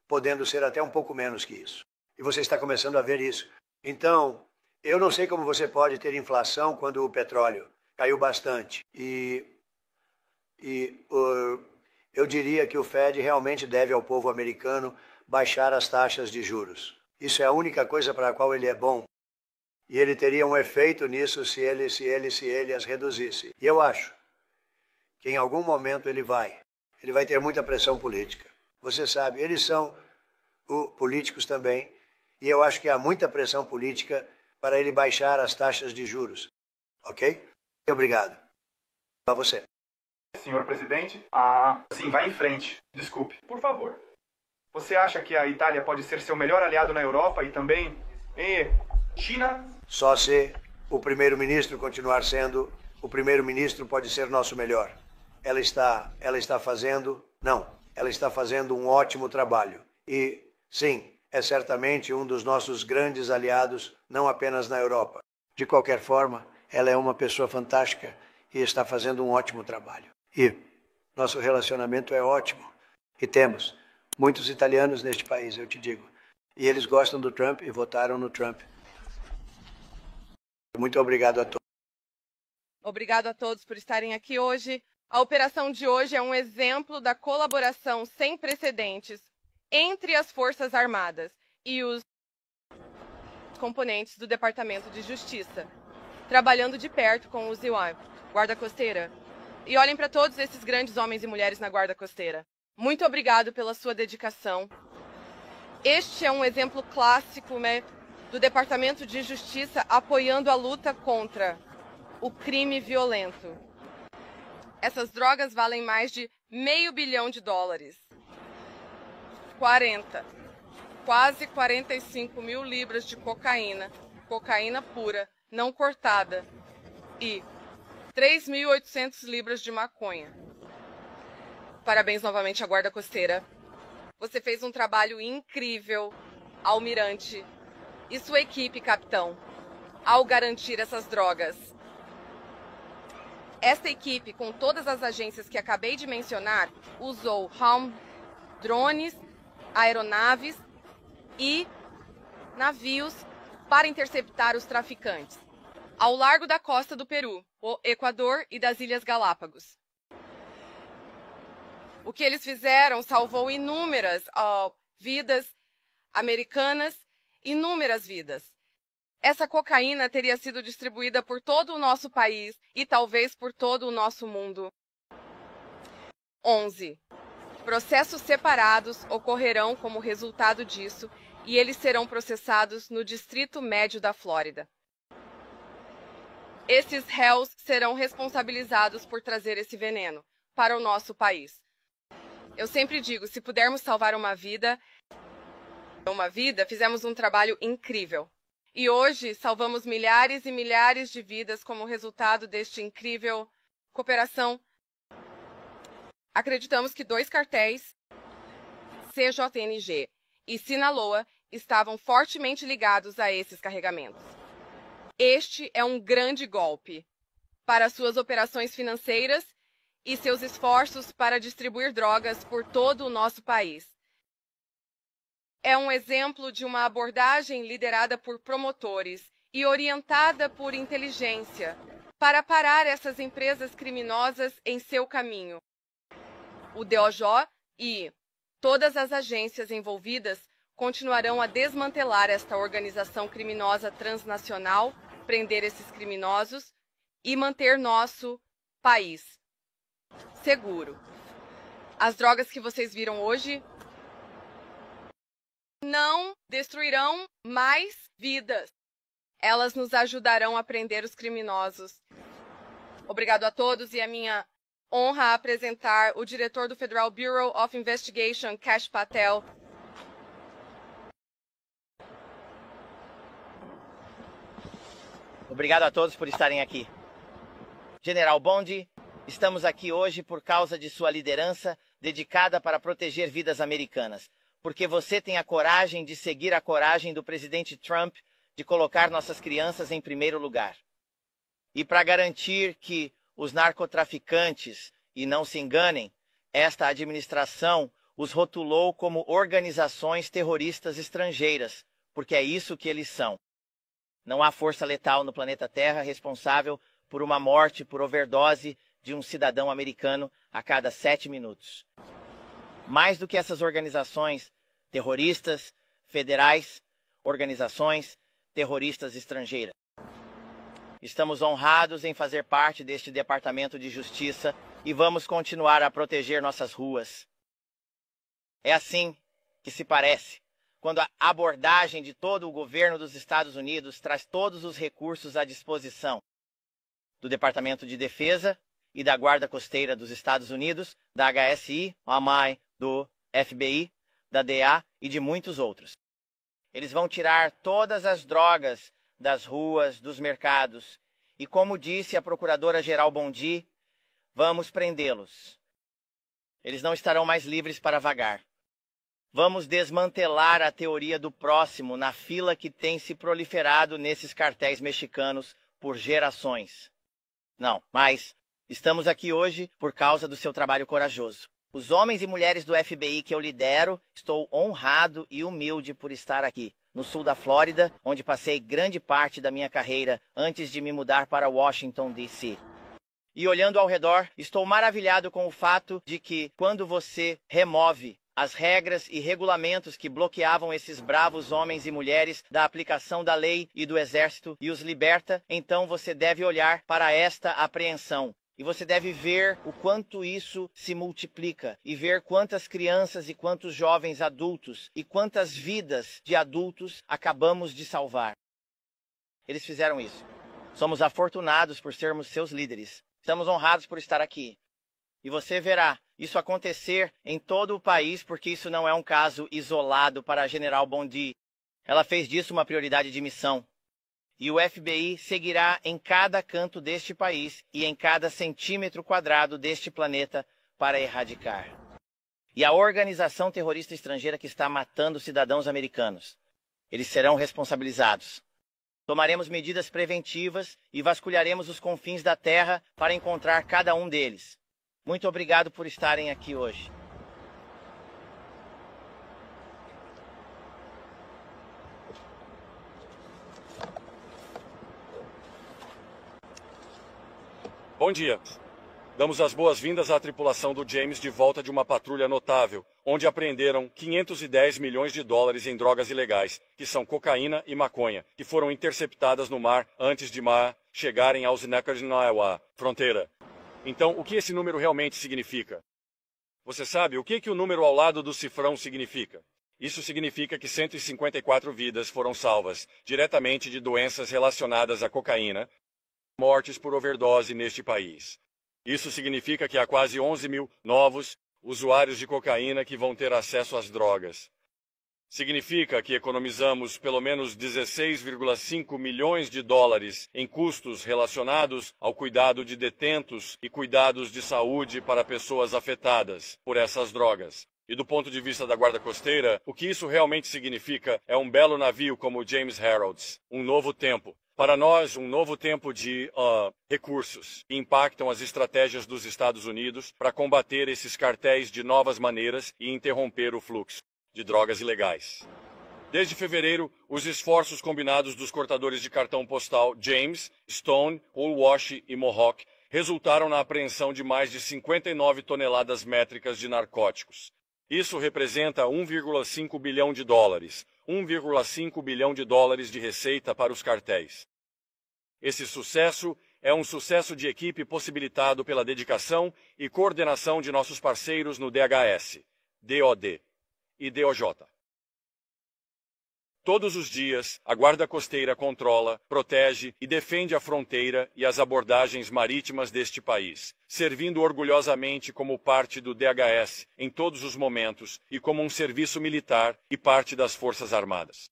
podendo ser até um pouco menos que isso. E você está começando a ver isso. Então, eu não sei como você pode ter inflação quando o petróleo caiu bastante. Eu diria que o Fed realmente deve ao povo americano baixar as taxas de juros. Isso é a única coisa para a qual ele é bom. E ele teria um efeito nisso se ele as reduzisse. E eu acho que em algum momento ele vai ter muita pressão política. Você sabe, eles são políticos também. E eu acho que há muita pressão política para ele baixar as taxas de juros. Ok? Obrigado. A você. Senhor presidente, sim, vá em frente. Desculpe, por favor. Você acha que a Itália pode ser seu melhor aliado na Europa e também China? Só se o primeiro-ministro continuar sendo, o primeiro-ministro pode ser nosso melhor. Ela está fazendo um ótimo trabalho. E, sim, é certamente um dos nossos grandes aliados, não apenas na Europa. De qualquer forma, ela é uma pessoa fantástica e está fazendo um ótimo trabalho. E nosso relacionamento é ótimo. E temos muitos italianos neste país, eu te digo. E eles gostam do Trump e votaram no Trump. Muito obrigado a todos. Obrigado a todos por estarem aqui hoje. A operação de hoje é um exemplo da colaboração sem precedentes entre as Forças Armadas e os componentes do Departamento de Justiça, trabalhando de perto com os ZWIFE, Guarda Costeira. E olhem para todos esses grandes homens e mulheres na Guarda Costeira. Muito obrigado pela sua dedicação. Este é um exemplo clássico, né, do Departamento de Justiça apoiando a luta contra o crime violento. Essas drogas valem mais de $500 milhão. Quase 45 mil libras de cocaína pura, não cortada, e 3.800 libras de maconha. Parabéns novamente à Guarda Costeira. Você fez um trabalho incrível, almirante, e sua equipe, capitão, ao garantir essas drogas. Esta equipe, com todas as agências que acabei de mencionar, usou drones, aeronaves e navios para interceptar os traficantes ao largo da costa do Peru, o Equador e das Ilhas Galápagos. O que eles fizeram salvou inúmeras vidas americanas, inúmeras vidas. Essa cocaína teria sido distribuída por todo o nosso país e talvez por todo o nosso mundo. 11. Processos separados ocorrerão como resultado disso e eles serão processados no Distrito Médio da Flórida. Esses réus serão responsabilizados por trazer esse veneno para o nosso país. Eu sempre digo, se pudermos salvar uma vida, uma vida, fizemos um trabalho incrível. E hoje salvamos milhares e milhares de vidas como resultado deste incrível cooperação. Acreditamos que 2 cartéis, CJNG e Sinaloa, estavam fortemente ligados a esses carregamentos. Este é um grande golpe para suas operações financeiras e seus esforços para distribuir drogas por todo o nosso país. É um exemplo de uma abordagem liderada por promotores e orientada por inteligência para parar essas empresas criminosas em seu caminho. O DOJ e todas as agências envolvidas continuarão a desmantelar esta organização criminosa transnacional, prender esses criminosos e manter nosso país seguro. As drogas que vocês viram hoje não destruirão mais vidas. Elas nos ajudarão a prender os criminosos. Obrigado a todos e é minha honra apresentar o diretor do Federal Bureau of Investigation, Kash Patel. Obrigado a todos por estarem aqui. General Bondi, estamos aqui hoje por causa de sua liderança dedicada para proteger vidas americanas, porque você tem a coragem de seguir a coragem do presidente Trump de colocar nossas crianças em primeiro lugar. E para garantir que os narcotraficantes, e não se enganem, esta administração os rotulou como organizações terroristas estrangeiras, porque é isso que eles são. Não há força letal no planeta Terra responsável por uma morte por overdose de um cidadão americano a cada 7 minutos. Mais do que essas organizações terroristas federais, organizações terroristas estrangeiras. Estamos honrados em fazer parte deste Departamento de Justiça e vamos continuar a proteger nossas ruas. É assim que se parece quando a abordagem de todo o governo dos Estados Unidos traz todos os recursos à disposição do Departamento de Defesa e da Guarda Costeira dos Estados Unidos, da HSI, OMI, do FBI, da DEA e de muitos outros. Eles vão tirar todas as drogas das ruas, dos mercados. E como disse a Procuradora-Geral Bondi, vamos prendê-los. Eles não estarão mais livres para vagar. Vamos desmantelar a teoria do próximo na fila que tem se proliferado nesses cartéis mexicanos por gerações. Não, mas estamos aqui hoje por causa do seu trabalho corajoso. Os homens e mulheres do FBI que eu lidero, estou honrado e humilde por estar aqui, no sul da Flórida, onde passei grande parte da minha carreira antes de me mudar para Washington, D.C. E olhando ao redor, estou maravilhado com o fato de que, quando você remove as regras e regulamentos que bloqueavam esses bravos homens e mulheres da aplicação da lei e do exército e os liberta, então você deve olhar para esta apreensão. E você deve ver o quanto isso se multiplica e ver quantas crianças e quantos jovens adultos e quantas vidas de adultos acabamos de salvar. Eles fizeram isso. Somos afortunados por sermos seus líderes. Estamos honrados por estar aqui. E você verá isso acontecer em todo o país, porque isso não é um caso isolado para a General Bondi. Ela fez disso uma prioridade de missão. E o FBI seguirá em cada canto deste país e em cada centímetro quadrado deste planeta para erradicar. E a organização terrorista estrangeira que está matando cidadãos americanos, eles serão responsabilizados. Tomaremos medidas preventivas e vasculharemos os confins da terra para encontrar cada um deles. Muito obrigado por estarem aqui hoje. Bom dia. Damos as boas-vindas à tripulação do James de volta de uma patrulha notável, onde apreenderam 510 milhões de dólares em drogas ilegais, que são cocaína e maconha, que foram interceptadas no mar antes de chegarem aos Iowa, fronteira. Então, o que esse número realmente significa? Você sabe o que o número ao lado do cifrão significa? Isso significa que 154 vidas foram salvas, diretamente de doenças relacionadas à cocaína, mortes por overdose neste país. Isso significa que há quase 11 mil novos usuários de cocaína que vão ter acesso às drogas. Significa que economizamos pelo menos 16,5 milhões de dólares em custos relacionados ao cuidado de detentos e cuidados de saúde para pessoas afetadas por essas drogas. E do ponto de vista da Guarda Costeira, o que isso realmente significa é um belo navio como o James Heralds, um novo tempo. Para nós, um novo tempo de recursos que impactam as estratégias dos Estados Unidos para combater esses cartéis de novas maneiras e interromper o fluxo de drogas ilegais. Desde fevereiro, os esforços combinados dos cortadores de cartão postal James, Stone, Woolwash e Mohawk resultaram na apreensão de mais de 59 toneladas métricas de narcóticos. Isso representa 1,5 bilhão de dólares, 1,5 bilhão de dólares de receita para os cartéis. Esse sucesso é um sucesso de equipe possibilitado pela dedicação e coordenação de nossos parceiros no DHS, DOD e DOJ. Todos os dias, a Guarda Costeira controla, protege e defende a fronteira e as abordagens marítimas deste país, servindo orgulhosamente como parte do DHS em todos os momentos e como um serviço militar e parte das Forças Armadas.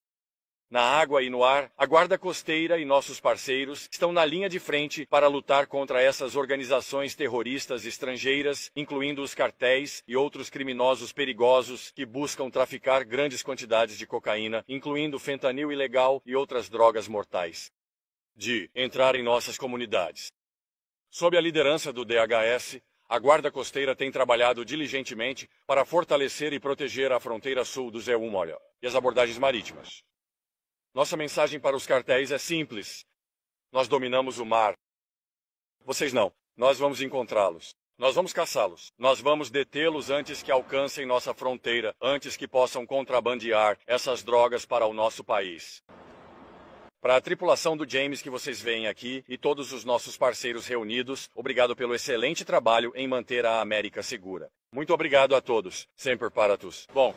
Na água e no ar, a Guarda Costeira e nossos parceiros estão na linha de frente para lutar contra essas organizações terroristas estrangeiras, incluindo os cartéis e outros criminosos perigosos que buscam traficar grandes quantidades de cocaína, incluindo fentanil ilegal e outras drogas mortais. De entrar em nossas comunidades. Sob a liderança do DHS, a Guarda Costeira tem trabalhado diligentemente para fortalecer e proteger a fronteira sul do ZEUM e as abordagens marítimas. Nossa mensagem para os cartéis é simples. Nós dominamos o mar. Vocês não. Nós vamos encontrá-los. Nós vamos caçá-los. Nós vamos detê-los antes que alcancem nossa fronteira, antes que possam contrabandear essas drogas para o nosso país. Para a tripulação do James que vocês veem aqui e todos os nossos parceiros reunidos, obrigado pelo excelente trabalho em manter a América segura. Muito obrigado a todos. Sempre para todos. Bom.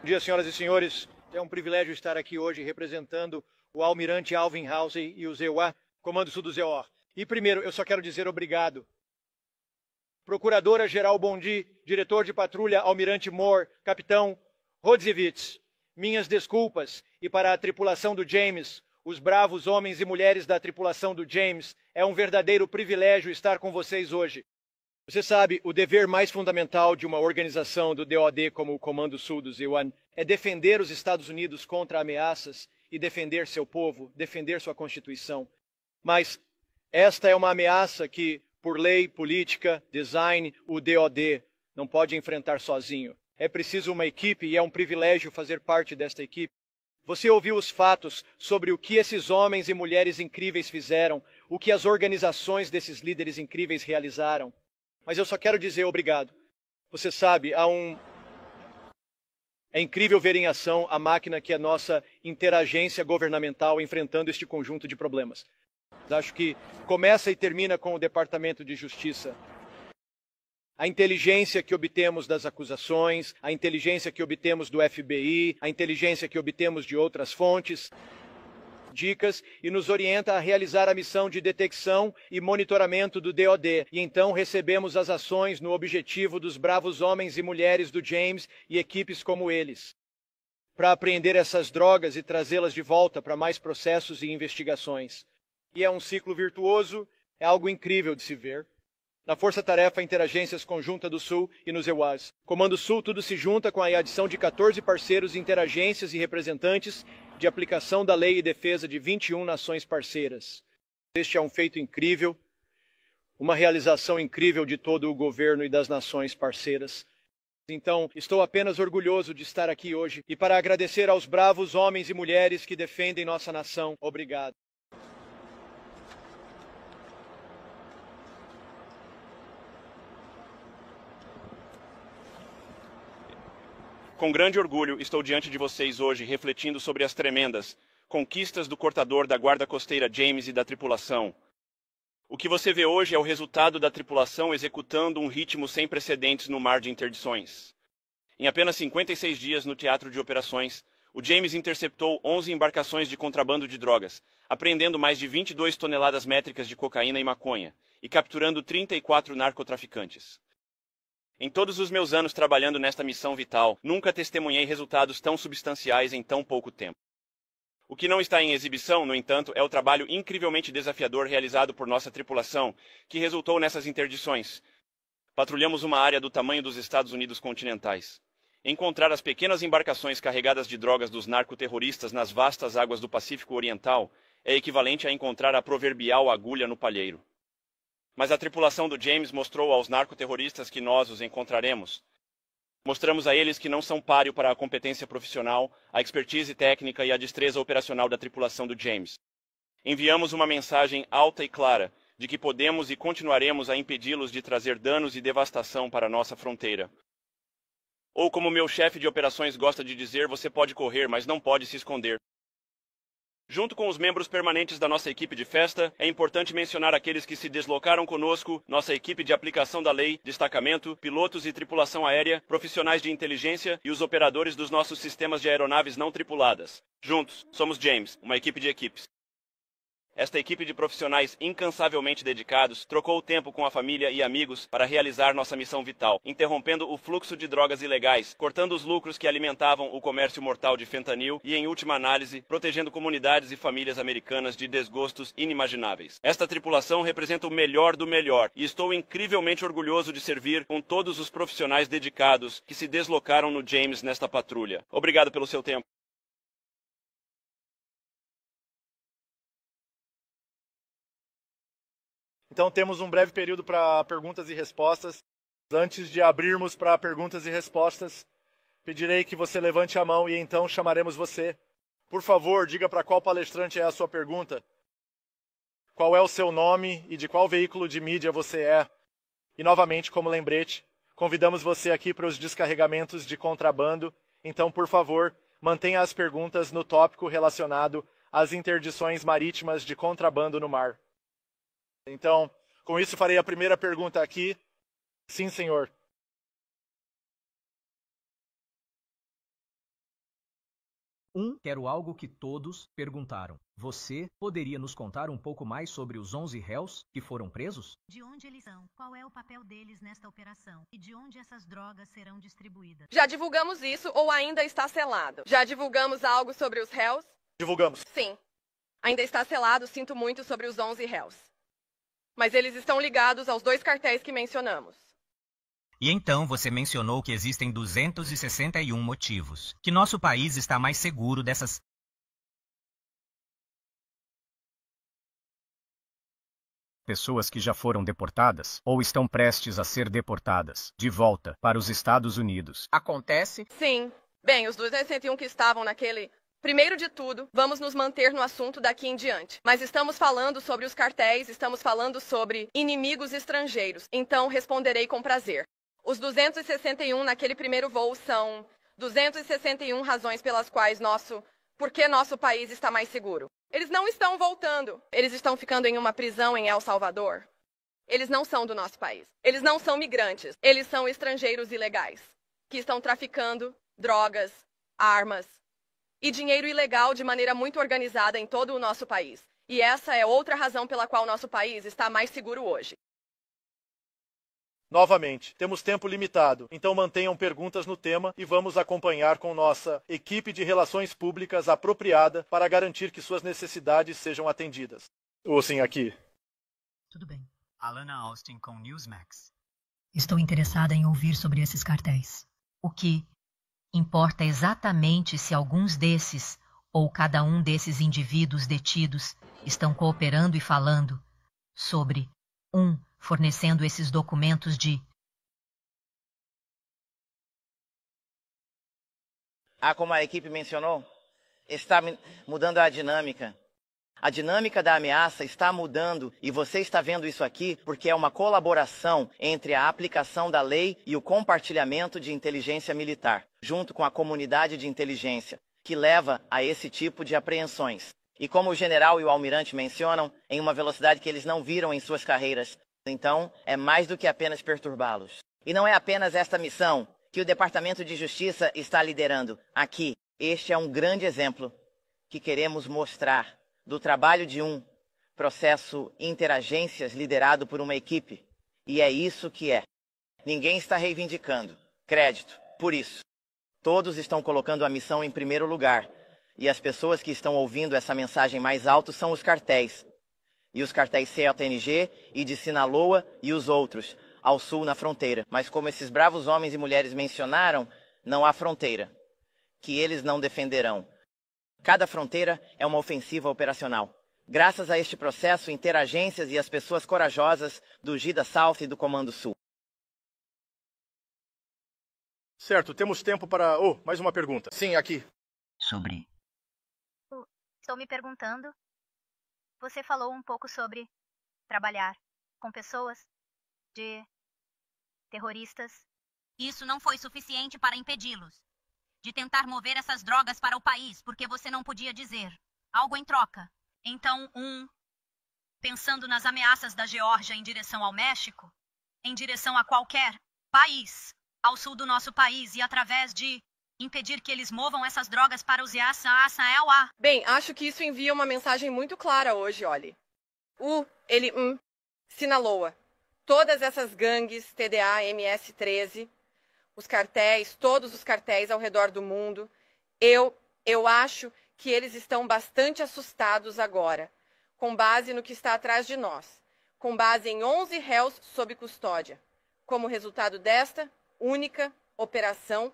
Bom dia, senhoras e senhores. É um privilégio estar aqui hoje representando o almirante Alvin Halsey e o ZEUA, Comando Sul do ZEOR. E primeiro, eu só quero dizer obrigado. Procuradora-Geral Bondi, diretor de patrulha Almirante Moore, capitão Rodzivitz, minhas desculpas. E para a tripulação do James, os bravos homens e mulheres da tripulação do James, é um verdadeiro privilégio estar com vocês hoje. Você sabe, o dever mais fundamental de uma organização do DOD como o Comando Sul do ZEUAN é defender os Estados Unidos contra ameaças e defender seu povo, defender sua Constituição. Mas esta é uma ameaça que, por lei, política, design, o DOD não pode enfrentar sozinho. É preciso uma equipe e é um privilégio fazer parte desta equipe. Você ouviu os fatos sobre o que esses homens e mulheres incríveis fizeram, o que as organizações desses líderes incríveis realizaram. Mas eu só quero dizer obrigado. Você sabe, é incrível ver em ação a máquina que é nossa interagência governamental enfrentando este conjunto de problemas. Acho que começa e termina com o Departamento de Justiça. A inteligência que obtemos das acusações, a inteligência que obtemos do FBI, a inteligência que obtemos de outras fontes, dicas e nos orienta a realizar a missão de detecção e monitoramento do DOD. E então recebemos as ações no objetivo dos bravos homens e mulheres do James e equipes como eles, para apreender essas drogas e trazê-las de volta para mais processos e investigações. E é um ciclo virtuoso, é algo incrível de se ver. Na Força Tarefa Interagências Conjunta do Sul e nos EUAS. Comando Sul, tudo se junta com a adição de 14 parceiros, interagências e representantes de aplicação da lei e defesa de 21 nações parceiras. Este é um feito incrível, uma realização incrível de todo o governo e das nações parceiras. Então, estou apenas orgulhoso de estar aqui hoje e para agradecer aos bravos homens e mulheres que defendem nossa nação. Obrigado. Com grande orgulho, estou diante de vocês hoje refletindo sobre as tremendas conquistas do cortador da Guarda Costeira James e da tripulação. O que você vê hoje é o resultado da tripulação executando um ritmo sem precedentes no mar de interdições. Em apenas 56 dias no teatro de operações, o James interceptou 11 embarcações de contrabando de drogas, apreendendo mais de 22 toneladas métricas de cocaína e maconha, e capturando 34 narcotraficantes. Em todos os meus anos trabalhando nesta missão vital, nunca testemunhei resultados tão substanciais em tão pouco tempo. O que não está em exibição, no entanto, é o trabalho incrivelmente desafiador realizado por nossa tripulação, que resultou nessas interdições. Patrulhamos uma área do tamanho dos Estados Unidos continentais. Encontrar as pequenas embarcações carregadas de drogas dos narcoterroristas nas vastas águas do Pacífico Oriental é equivalente a encontrar a proverbial agulha no palheiro. Mas a tripulação do James mostrou aos narcoterroristas que nós os encontraremos. Mostramos a eles que não são páreo para a competência profissional, a expertise técnica e a destreza operacional da tripulação do James. Enviamos uma mensagem alta e clara de que podemos e continuaremos a impedi-los de trazer danos e devastação para nossa fronteira. Ou como meu chefe de operações gosta de dizer, você pode correr, mas não pode se esconder. Junto com os membros permanentes da nossa equipe de festa, é importante mencionar aqueles que se deslocaram conosco, nossa equipe de aplicação da lei, destacamento, pilotos e tripulação aérea, profissionais de inteligência e os operadores dos nossos sistemas de aeronaves não tripuladas. Juntos, somos James, uma equipe de equipes. Esta equipe de profissionais incansavelmente dedicados trocou o tempo com a família e amigos para realizar nossa missão vital, interrompendo o fluxo de drogas ilegais, cortando os lucros que alimentavam o comércio mortal de fentanil e, em última análise, protegendo comunidades e famílias americanas de desgostos inimagináveis. Esta tripulação representa o melhor do melhor e estou incrivelmente orgulhoso de servir com todos os profissionais dedicados que se deslocaram no James nesta patrulha. Obrigado pelo seu tempo. Então temos um breve período para perguntas e respostas. Antes de abrirmos para perguntas e respostas, pedirei que você levante a mão e então chamaremos você. Por favor, diga para qual palestrante é a sua pergunta. Qual é o seu nome e de qual veículo de mídia você é. E novamente, como lembrete, convidamos você aqui para os descarregamentos de contrabando. Então, por favor, mantenha as perguntas no tópico relacionado às interdições marítimas de contrabando no mar. Então, com isso farei a primeira pergunta aqui. Sim, senhor. Quero algo que todos perguntaram. Você poderia nos contar um pouco mais sobre os 11 réus que foram presos? De onde eles são? Qual é o papel deles nesta operação? E de onde essas drogas serão distribuídas? Já divulgamos isso ou ainda está selado? Já divulgamos algo sobre os réus? Divulgamos. Sim. Ainda está selado, sinto muito sobre os 11 réus. Mas eles estão ligados aos 2 cartéis que mencionamos. E então você mencionou que existem 261 motivos. Que nosso país está mais seguro dessas... pessoas que já foram deportadas ou estão prestes a ser deportadas de volta para os Estados Unidos. Acontece? Sim. Bem, os 261 que estavam naquele... Primeiro de tudo, vamos nos manter no assunto daqui em diante. Mas estamos falando sobre os cartéis, estamos falando sobre inimigos estrangeiros. Então responderei com prazer. Os 261 naquele primeiro voo são 261 razões pelas quais por que nosso país está mais seguro. Eles não estão voltando. Eles estão ficando em uma prisão em El Salvador. Eles não são do nosso país. Eles não são migrantes. Eles são estrangeiros ilegais que estão traficando drogas, armas e dinheiro ilegal de maneira muito organizada em todo o nosso país. E essa é outra razão pela qual nosso país está mais seguro hoje. Novamente, temos tempo limitado, então mantenham perguntas no tema e vamos acompanhar com nossa equipe de relações públicas apropriada para garantir que suas necessidades sejam atendidas. Sim, aqui. Tudo bem. Alana Austin com Newsmax. Estou interessada em ouvir sobre esses cartéis. O que importa exatamente se alguns desses, ou cada um desses indivíduos detidos, estão cooperando e falando sobre fornecendo esses documentos de... Como a equipe mencionou, está mudando a dinâmica. A dinâmica da ameaça está mudando e você está vendo isso aqui porque é uma colaboração entre a aplicação da lei e o compartilhamento de inteligência militar, junto com a comunidade de inteligência, que leva a esse tipo de apreensões. E como o general e o almirante mencionam, em uma velocidade que eles não viram em suas carreiras. Então, é mais do que apenas perturbá-los. E não é apenas esta missão que o Departamento de Justiça está liderando. Aqui, este é um grande exemplo que queremos mostrar do trabalho de um processo interagências liderado por uma equipe. E é isso que é. Ninguém está reivindicando crédito por isso. Todos estão colocando a missão em primeiro lugar. E as pessoas que estão ouvindo essa mensagem mais alto são os cartéis. E os cartéis CJNG e de Sinaloa e os outros, ao sul na fronteira. Mas como esses bravos homens e mulheres mencionaram, não há fronteira, que eles não defenderão. Cada fronteira é uma ofensiva operacional. Graças a este processo, interagências e as pessoas corajosas do GIDA South e do Comando Sul. Certo, temos tempo para... Oh, mais uma pergunta. Sim, aqui. Sobre... Estou me perguntando... Você falou um pouco sobre trabalhar com pessoas, de terroristas. Isso não foi suficiente para impedi-los de tentar mover essas drogas para o país, porque você não podia dizer algo em troca. Então, pensando nas ameaças da Geórgia em direção ao México, em direção a qualquer país ao sul do nosso país e através de impedir que eles movam essas drogas para os IASA. Bem, acho que isso envia uma mensagem muito clara hoje, olhe. Sinaloa. Todas essas gangues, TDA, MS-13, os cartéis, todos os cartéis ao redor do mundo, eu acho que eles estão bastante assustados agora, com base no que está atrás de nós, com base em 11 réus sob custódia, como resultado desta única operação,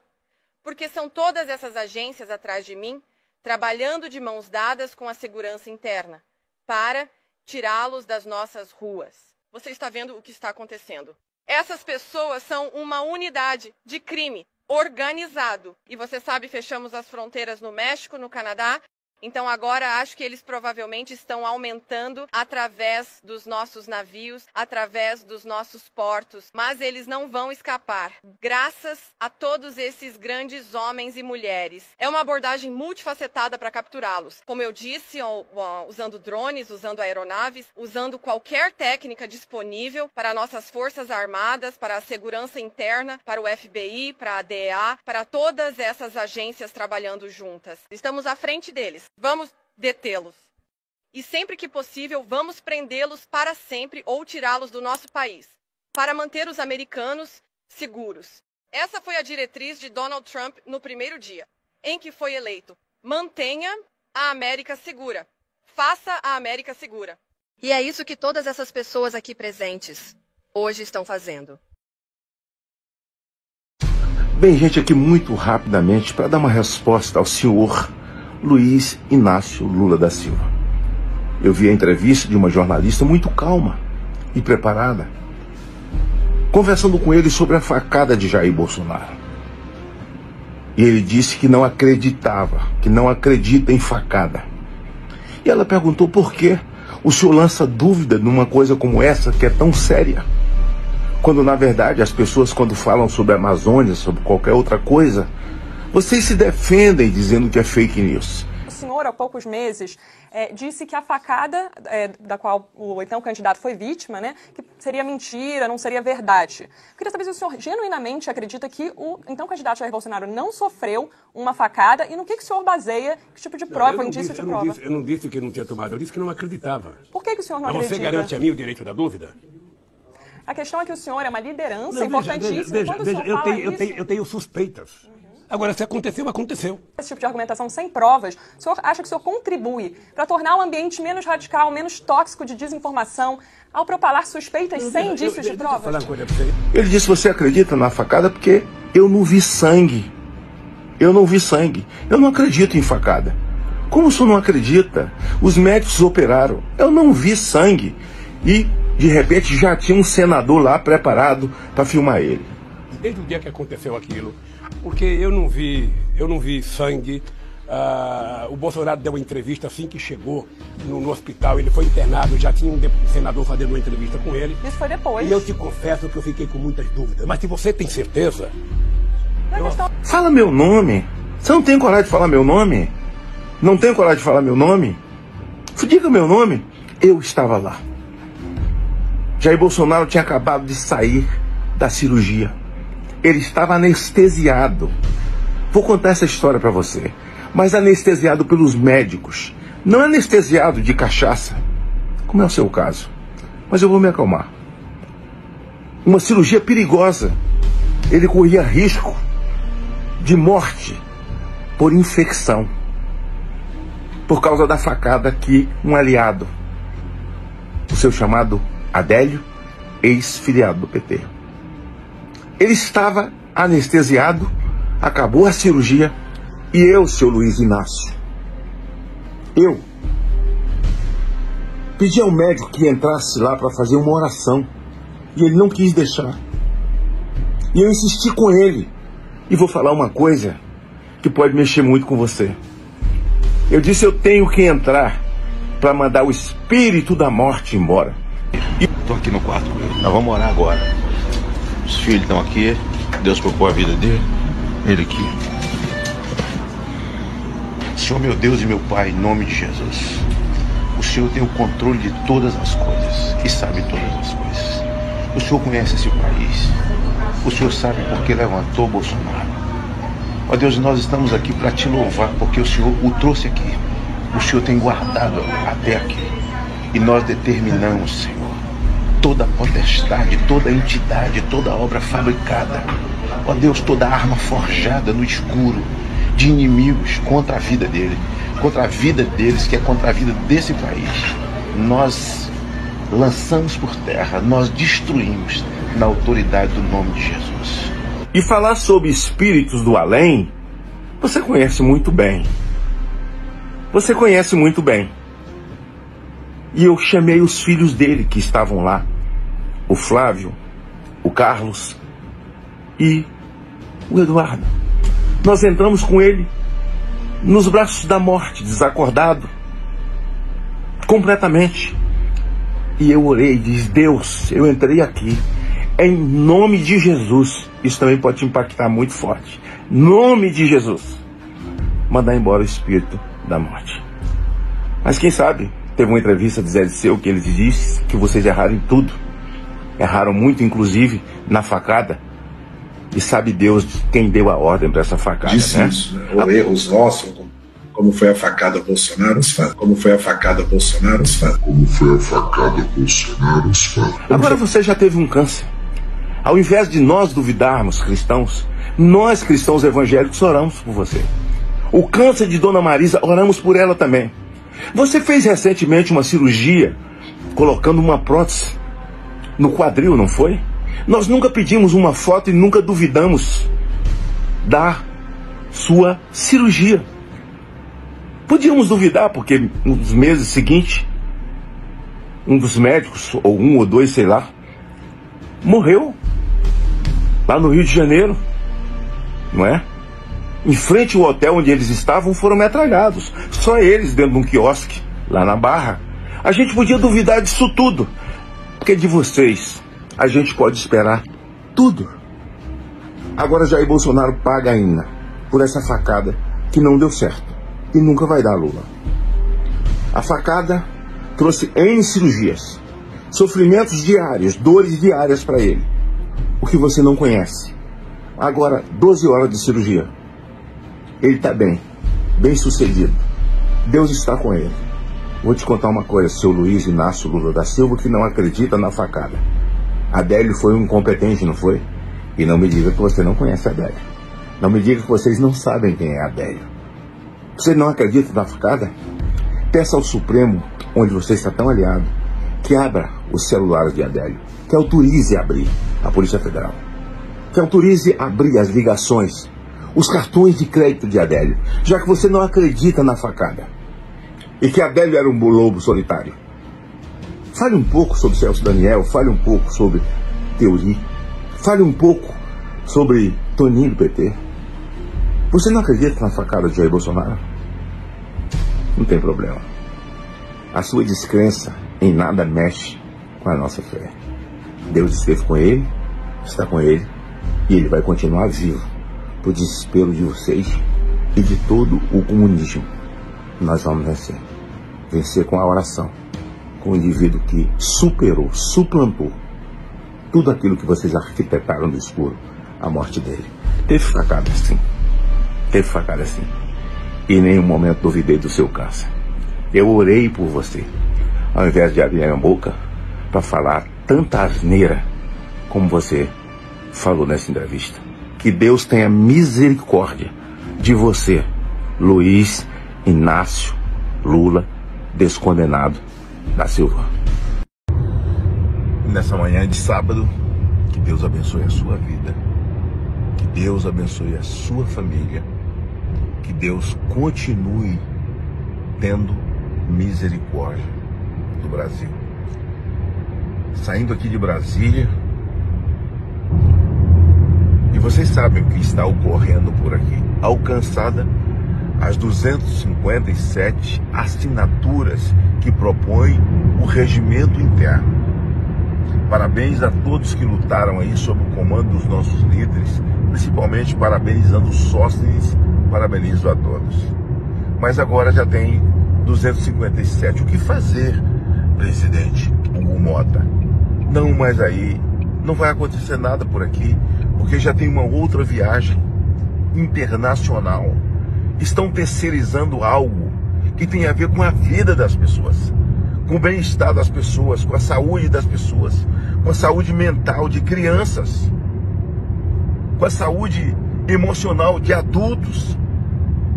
porque são todas essas agências atrás de mim, trabalhando de mãos dadas com a segurança interna, para tirá-los das nossas ruas. Você está vendo o que está acontecendo. Essas pessoas são uma unidade de crime organizado. E você sabe, fechamos as fronteiras no México, no Canadá. Então agora acho que eles provavelmente estão aumentando através dos nossos navios, através dos nossos portos. Mas eles não vão escapar, graças a todos esses grandes homens e mulheres. É uma abordagem multifacetada para capturá-los. Como eu disse, usando drones, usando aeronaves, usando qualquer técnica disponível para nossas forças armadas, para a segurança interna, para o FBI, para a DEA, para todas essas agências trabalhando juntas. Estamos à frente deles. Vamos detê-los. E sempre que possível, vamos prendê-los para sempre ou tirá-los do nosso país, para manter os americanos seguros. Essa foi a diretriz de Donald Trump no primeiro dia, em que foi eleito. Mantenha a América segura. Faça a América segura. E é isso que todas essas pessoas aqui presentes hoje estão fazendo. Bem, gente, aqui muito rapidamente para dar uma resposta ao senhor Luiz Inácio Lula da Silva. Eu vi a entrevista de uma jornalista muito calma e preparada, conversando com ele sobre a facada de Jair Bolsonaro. E ele disse que não acreditava, que não acredita em facada. E ela perguntou por que o senhor lança dúvida numa coisa como essa, que é tão séria, quando na verdade as pessoas, quando falam sobre a Amazônia, sobre qualquer outra coisa, vocês se defendem dizendo que é fake news. O senhor, há poucos meses, disse que a facada da qual o então candidato foi vítima, né, que seria mentira, não seria verdade. Eu queria saber se o senhor genuinamente acredita que o então candidato Jair Bolsonaro não sofreu uma facada e no que o senhor baseia, que tipo de prova, indício de prova? Eu não disse que não tinha tomado, eu disse que não acreditava. Por que o senhor não acredita? Você garante a mim o direito da dúvida? A questão é que o senhor é uma liderança importantíssima. Eu tenho suspeitas. Agora, se aconteceu, aconteceu. Esse tipo de argumentação sem provas, o senhor acha que o senhor contribui para tornar o ambiente menos radical, menos tóxico de desinformação, ao propalar suspeitas sem indícios de provas? Ele disse, você acredita na facada porque eu não vi sangue. Eu não vi sangue. Eu não acredito em facada. Como o senhor não acredita? Os médicos operaram. Eu não vi sangue. E, de repente, já tinha um senador lá preparado para filmar ele. Desde o dia que aconteceu aquilo, porque eu não vi sangue. O Bolsonaro deu uma entrevista assim que chegou no hospital, ele foi internado, já tinha um senador fazendo uma entrevista com ele. Isso foi depois. E eu te confesso que eu fiquei com muitas dúvidas. Mas se você tem certeza... Fala meu nome. Você não tem coragem de falar meu nome? Não tem coragem de falar meu nome? Diga meu nome. Eu estava lá. Jair Bolsonaro tinha acabado de sair da cirurgia. Ele estava anestesiado. Vou contar essa história para você. Mas anestesiado pelos médicos. Não anestesiado de cachaça, como é o seu caso. Mas eu vou me acalmar. uma cirurgia perigosa. Ele corria risco de morte por infecção, por causa da facada que um aliado, o seu chamado Adélio, ex-filiado do PT. Ele estava anestesiado, acabou a cirurgia, e eu, seu Luiz Inácio, eu pedi ao médico que entrasse lá para fazer uma oração, e ele não quis deixar. E eu insisti com ele, e vou falar uma coisa que pode mexer muito com você. Eu disse, eu tenho que entrar para mandar o espírito da morte embora. Estou aqui no quarto com ele. Nós vamos orar agora. Os filhos estão aqui. Deus propôs a vida dele. Ele aqui. Senhor, meu Deus e meu Pai, em nome de Jesus. O Senhor tem o controle de todas as coisas e sabe todas as coisas. O Senhor conhece esse país. O Senhor sabe por que levantou Bolsonaro. Ó Deus, nós estamos aqui para te louvar, porque o Senhor o trouxe aqui. O Senhor tem guardado até aqui. E nós determinamos, Senhor, toda potestade, toda entidade, toda obra fabricada. Ó Deus, toda arma forjada no escuro de inimigos contra a vida dele, contra a vida deles, que é contra a vida desse país. Nós lançamos por terra, nós destruímos na autoridade do nome de Jesus. E falar sobre espíritos do além, você conhece muito bem. Você conhece muito bem. E eu chamei os filhos dele que estavam lá. O Flávio, o Carlos e o Eduardo. Nós entramos com ele nos braços da morte, desacordado. Completamente. E eu orei e disse, Deus, eu entrei aqui. Em nome de Jesus. Isso também pode te impactar muito forte. Nome de Jesus. Mandar embora o espírito da morte. Mas quem sabe, teve uma entrevista de Zé Disseu que ele disse que vocês erraram em tudo. Erraram muito, inclusive, na facada. E sabe Deus quem deu a ordem para essa facada, disse né? Isso, né? Ou erros nossos, como foi a facada Bolsonaro, como foi a facada Bolsonaro, como foi a facada Bolsonaro. Agora você já teve um câncer. Ao invés de nós duvidarmos, cristãos, nós cristãos evangélicos oramos por você. O câncer de Dona Marisa, oramos por ela também. Você fez recentemente uma cirurgia colocando uma prótese no quadril, não foi? Nós nunca pedimos uma foto e nunca duvidamos da sua cirurgia. Podíamos duvidar porque nos meses seguintes, um dos médicos, ou um ou dois, sei lá, morreu lá no Rio de Janeiro, não é? Em frente ao hotel onde eles estavam, foram metralhados. Só eles dentro de um quiosque, lá na Barra. A gente podia duvidar disso tudo, porque de vocês a gente pode esperar tudo. Agora Jair Bolsonaro paga ainda por essa facada que não deu certo e nunca vai dar, Lula. A facada trouxe N cirurgias, sofrimentos diários, dores diárias para ele. O que você não conhece. Agora, 12 horas de cirurgia. Ele está bem, bem sucedido. Deus está com ele. Vou te contar uma coisa, seu Luiz Inácio Lula da Silva, que não acredita na facada. Adélio foi um incompetente, não foi? E não me diga que você não conhece Adélio. Não me diga que vocês não sabem quem é Adélio. Você não acredita na facada? Peça ao Supremo, onde você está tão aliado, que abra os celulares de Adélio, que autorize abrir a Polícia Federal, que autorize abrir as ligações, os cartões de crédito de Adélio, já que você não acredita na facada e que Adélio era um lobo solitário. Fale um pouco sobre Celso Daniel, fale um pouco sobre Teori, fale um pouco sobre Toninho do PT. Você não acredita na facada de Jair Bolsonaro? Não tem problema. A sua descrença em nada mexe com a nossa fé. Deus esteve com ele, está com ele, e ele vai continuar vivo, por desespero de vocês e de todo o comunismo. Nós vamos vencer. Vencer com a oração, com o indivíduo que superou, suplantou tudo aquilo que vocês arquitetaram do escuro, a morte dele. Teve facada sim. Teve facada sim. E em nenhum momento duvidei do seu câncer. Eu orei por você, ao invés de abrir a minha boca para falar tanta asneira como você falou nessa entrevista. Que Deus tenha misericórdia de você, Luiz Inácio Lula Descondenado da Silva. Nessa manhã de sábado, que Deus abençoe a sua vida, que Deus abençoe a sua família, que Deus continue tendo misericórdia do Brasil. Saindo aqui de Brasília, e vocês sabem o que está ocorrendo por aqui. Alcançada as 257 assinaturas que propõe o regimento interno. Parabéns a todos que lutaram aí sob o comando dos nossos líderes, principalmente parabenizando os Sóstenes, parabenizo a todos. Mas agora já tem 257. O que fazer, presidente Hugo Mota? Não, mas aí não vai acontecer nada por aqui, porque já tem uma outra viagem internacional. Estão terceirizando algo que tem a ver com a vida das pessoas, com o bem-estar das pessoas, com a saúde das pessoas, com a saúde mental de crianças, com a saúde emocional de adultos,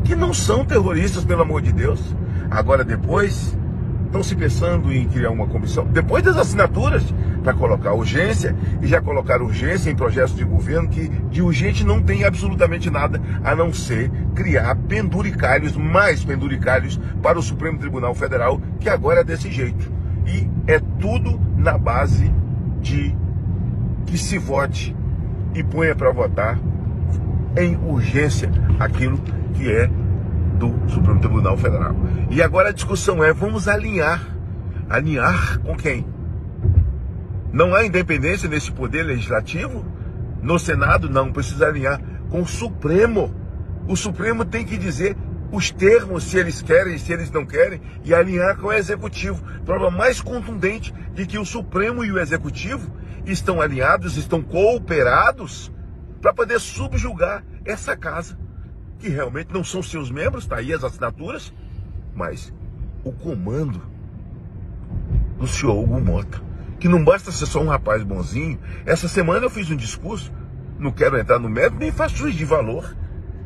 que não são terroristas, pelo amor de Deus. Agora depois, estão se pensando em criar uma comissão, depois das assinaturas, para colocar urgência, e já colocar urgência em projetos de governo que de urgente não tem absolutamente nada, a não ser criar penduricalhos, mais penduricalhos para o Supremo Tribunal Federal, que agora é desse jeito. E é tudo na base de que se vote e ponha para votar em urgência aquilo que é do Supremo Tribunal Federal. E agora a discussão é, vamos alinhar. Alinhar com quem? Não há independência nesse poder legislativo? No Senado, não, precisa alinhar com o Supremo. O Supremo tem que dizer os termos, se eles querem, se eles não querem, e alinhar com o Executivo. Prova mais contundente de que o Supremo e o Executivo estão alinhados, estão cooperados para poder subjugar essa casa, que realmente não são seus membros, tá aí as assinaturas, mas o comando do senhor Hugo Mota, que não basta ser só um rapaz bonzinho. Essa semana eu fiz um discurso, não quero entrar no mérito, nem faço juízo de valor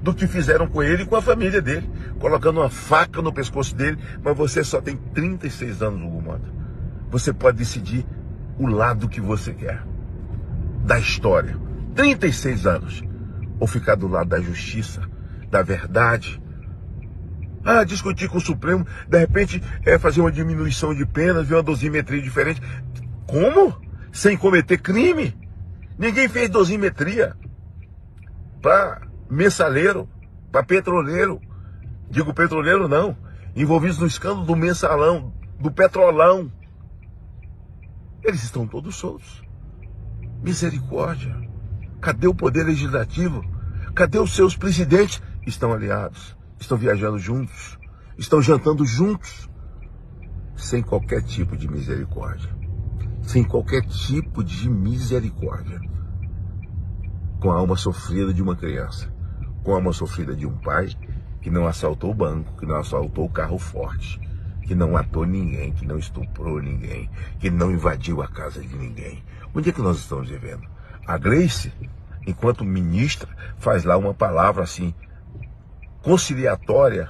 do que fizeram com ele e com a família dele, colocando uma faca no pescoço dele. Mas você só tem 36 anos, Hugo Mota. Você pode decidir o lado que você quer da história. 36 anos. Ou ficar do lado da justiça, da verdade. Discutir com o Supremo, de repente fazer uma diminuição de penas, ver uma dosimetria diferente. Como? Sem cometer crime? Ninguém fez dosimetria para mensaleiro, para petroleiro. Digo petroleiro não, envolvidos no escândalo do mensalão, do petrolão. Eles estão todos soltos. Misericórdia. Cadê o poder legislativo? Cadê os seus presidentes? Estão aliados, estão viajando juntos, estão jantando juntos, sem qualquer tipo de misericórdia. Sem qualquer tipo de misericórdia. Com a alma sofrida de uma criança, com a alma sofrida de um pai que não assaltou o banco, que não assaltou o carro forte, que não matou ninguém, que não estuprou ninguém, que não invadiu a casa de ninguém. Onde é que nós estamos vivendo? A Gleice, enquanto ministra, faz lá uma palavra assim, conciliatória,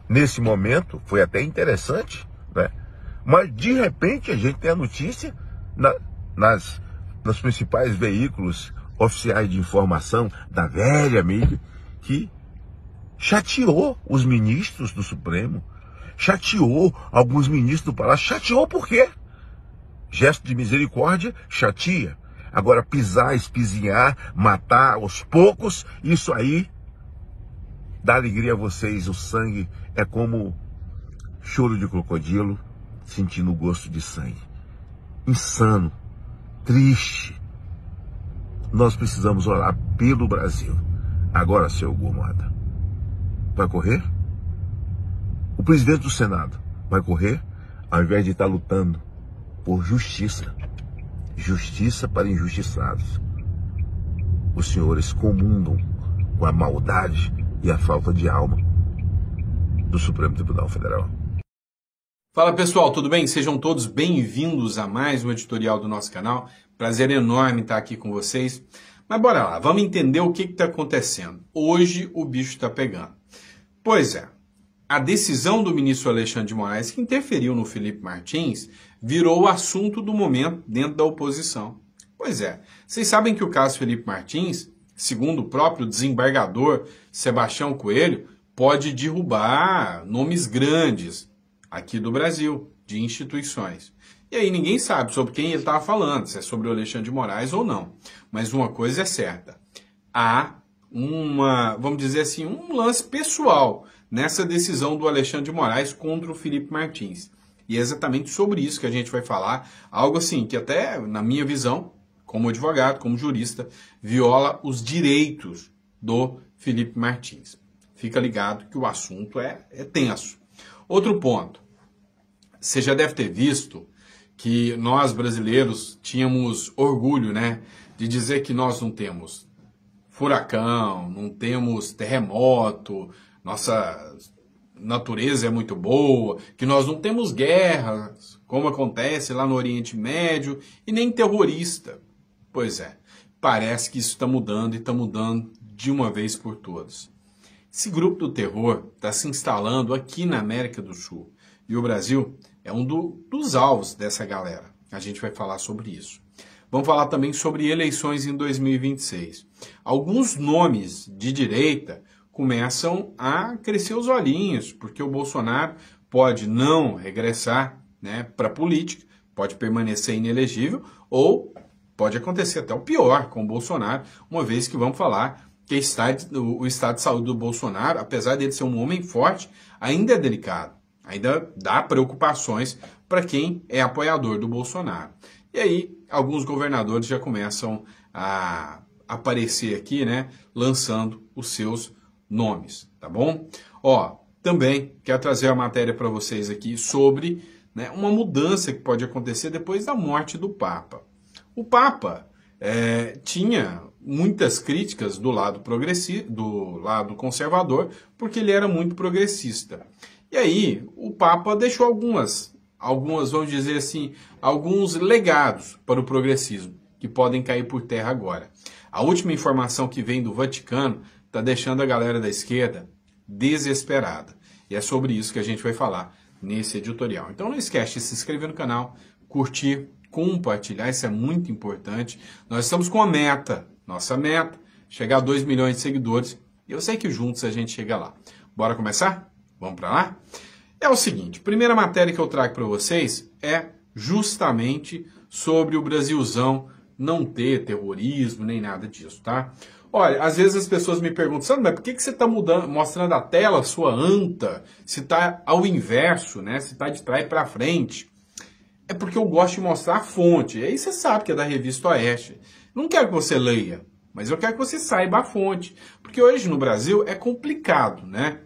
nesse momento, foi até interessante, né? Mas de repente a gente tem a notícia nos principais veículos oficiais de informação da velha mídia, que chateou os ministros do Supremo, chateou alguns ministros do Palácio. Chateou por quê? Gesto de misericórdia, chateia. Agora pisar, espizinhar, matar aos poucos, isso aí dá alegria a vocês. O sangue é como choro de crocodilo sentindo o gosto de sangue. Insano, triste. Nós precisamos orar pelo Brasil. Agora, seu Hugo Mota, vai correr? O presidente do Senado vai correr, ao invés de estar lutando por justiça. Justiça para injustiçados. Os senhores comungam com a maldade e a falta de alma do Supremo Tribunal Federal. Fala pessoal, tudo bem? Sejam todos bem-vindos a mais um editorial do nosso canal. Prazer enorme estar aqui com vocês. Mas bora lá, vamos entender o que está acontecendo. Hoje o bicho está pegando. Pois é, a decisão do ministro Alexandre de Moraes, que interferiu no Felipe Martins, virou o assunto do momento dentro da oposição. Pois é, vocês sabem que o caso Felipe Martins, segundo o próprio desembargador Sebastião Coelho, pode derrubar nomes grandes aqui do Brasil, de instituições. E aí ninguém sabe sobre quem ele estava falando, se é sobre o Alexandre de Moraes ou não. Mas uma coisa é certa, há vamos dizer assim, um lance pessoal nessa decisão do Alexandre de Moraes contra o Felipe Martins. E é exatamente sobre isso que a gente vai falar, algo assim que até, na minha visão, como advogado, como jurista, viola os direitos do Felipe Martins. Fica ligado que o assunto é tenso. Outro ponto, você já deve ter visto que nós brasileiros tínhamos orgulho, né, de dizer que nós não temos furacão, não temos terremoto, nossa natureza é muito boa, que nós não temos guerras, como acontece lá no Oriente Médio, e nem terrorista. Pois é, parece que isso está mudando e está mudando de uma vez por todas. Esse grupo do terror está se instalando aqui na América do Sul, e o Brasil é um dos alvos dessa galera. A gente vai falar sobre isso. Vamos falar também sobre eleições em 2026. Alguns nomes de direita começam a crescer os olhinhos, porque o Bolsonaro pode não regressar, né, para a política, pode permanecer inelegível, ou pode acontecer até o pior com o Bolsonaro, uma vez que vamos falar que o estado de saúde do Bolsonaro, apesar dele ser um homem forte, ainda é delicado, ainda dá preocupações para quem é apoiador do Bolsonaro. E aí, alguns governadores já começam a aparecer aqui, né, lançando os seus nomes, tá bom? Ó, também quero trazer a matéria para vocês aqui sobre, né, uma mudança que pode acontecer depois da morte do Papa. O Papa tinha muitas críticas do lado do lado conservador, porque ele era muito progressista. E aí, o Papa deixou algumas, vamos dizer assim, alguns legados para o progressismo, que podem cair por terra agora. A última informação que vem do Vaticano está deixando a galera da esquerda desesperada. E é sobre isso que a gente vai falar nesse editorial. Então não esquece de se inscrever no canal, curtir, compartilhar, isso é muito importante. Nós estamos com a meta, nossa meta, chegar a 2 milhões de seguidores. E eu sei que juntos a gente chega lá. Bora começar? Vamos para lá? É o seguinte, primeira matéria que eu trago para vocês é justamente sobre o Brasilzão não ter terrorismo, nem nada disso, tá? Olha, às vezes as pessoas me perguntam, Sandro, mas por que você está mostrando a tela, sua anta, se está ao inverso, né? Se está de trás para frente? É porque eu gosto de mostrar a fonte. E aí você sabe que é da Revista Oeste. Não quero que você leia, mas eu quero que você saiba a fonte. Porque hoje no Brasil é complicado, né?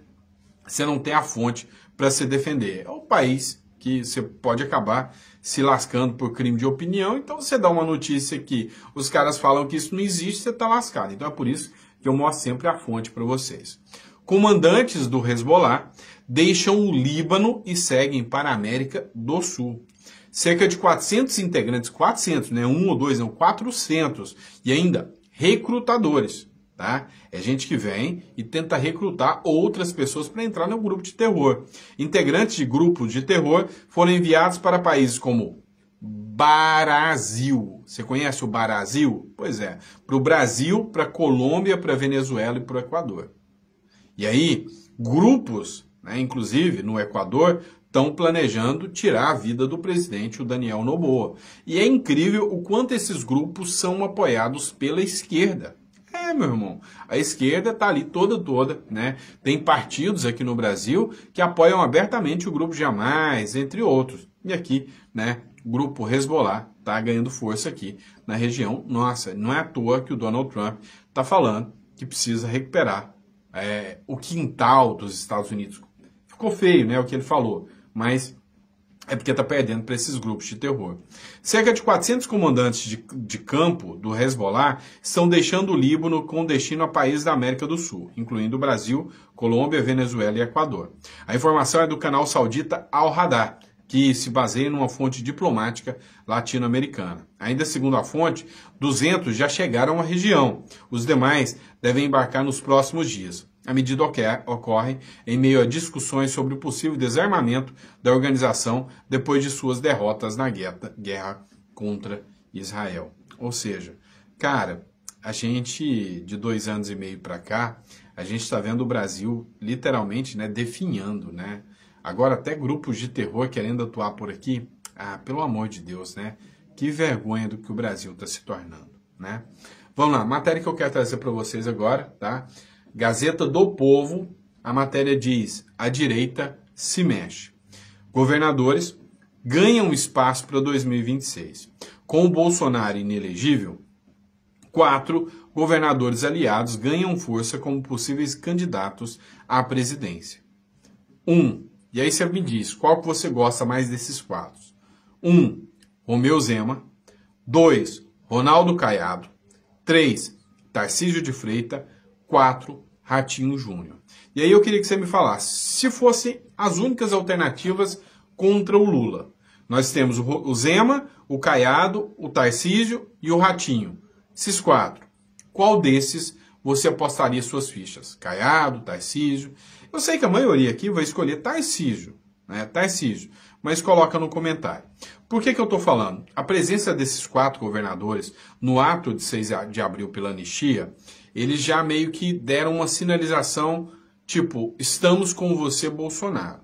Você não tem a fonte para se defender. É um país que você pode acabar se lascando por crime de opinião, então você dá uma notícia que os caras falam que isso não existe, você está lascado. Então é por isso que eu mostro sempre a fonte para vocês. Comandantes do Hezbollah deixam o Líbano e seguem para a América do Sul. Cerca de 400 integrantes, 400, né? 1 ou 2, não, 400. E ainda recrutadores. Tá? É gente que vem e tenta recrutar outras pessoas para entrar no grupo de terror. Integrantes de grupos de terror foram enviados para países como Brasil. Você conhece o Brasil? Pois é. Para o Brasil, para a Colômbia, para a Venezuela e para o Equador. E aí, grupos, né, inclusive no Equador, estão planejando tirar a vida do presidente, o Daniel Noboa. E é incrível o quanto esses grupos são apoiados pela esquerda. Meu irmão, a esquerda está ali toda, né? Tem partidos aqui no Brasil que apoiam abertamente o grupo Jamais, entre outros. E aqui, né, o grupo Hezbollah está ganhando força aqui na região. Nossa, não é à toa que o Donald Trump está falando que precisa recuperar o quintal dos Estados Unidos. Ficou feio, né, o que ele falou, mas é porque está perdendo para esses grupos de terror. Cerca de 400 comandantes de campo do Hezbollah estão deixando o Líbano com destino a países da América do Sul, incluindo o Brasil, Colômbia, Venezuela e Equador. A informação é do canal saudita Al Hadar. que se baseia numa fonte diplomática latino-americana. Ainda segundo a fonte, 200 já chegaram à região. Os demais devem embarcar nos próximos dias. A medida ocorre em meio a discussões sobre o possível desarmamento da organização depois de suas derrotas na guerra contra Israel. Ou seja, cara, a gente, de 2 anos e meio para cá, a gente está vendo o Brasil literalmente, né, definhando, né? Agora até grupos de terror querendo atuar por aqui. Ah, pelo amor de Deus, né? Que vergonha do que o Brasil está se tornando, né? Vamos lá, matéria que eu quero trazer para vocês agora, tá? Gazeta do Povo, a matéria diz: a direita se mexe. Governadores ganham espaço para 2026. Com o Bolsonaro inelegível, 4 governadores aliados ganham força como possíveis candidatos à presidência. 1. E aí você me diz, qual que você gosta mais desses 4? 1. Romeu Zema. 2. Ronaldo Caiado. 3. Tarcísio de Freitas. 4. Ratinho Júnior. E aí eu queria que você me falasse, se fossem as únicas alternativas contra o Lula. Nós temos o Zema, o Caiado, o Tarcísio e o Ratinho. Esses 4. Qual desses você apostaria suas fichas? Caiado, Tarcísio. Eu sei que a maioria aqui vai escolher Tarcísio, né? Tarcísio, mas coloca no comentário. Por que eu estou falando? A presença desses 4 governadores no ato de 6 de abril pela anistia, eles já meio que deram uma sinalização, tipo, estamos com você, Bolsonaro.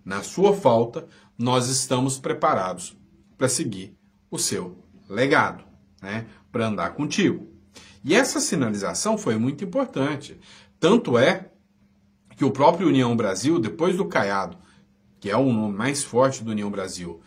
Na sua falta, nós estamos preparados para seguir o seu legado, né? Para andar contigo. E essa sinalização foi muito importante. Tanto é que o próprio União Brasil, depois do Caiado, que é o nome mais forte do União Brasil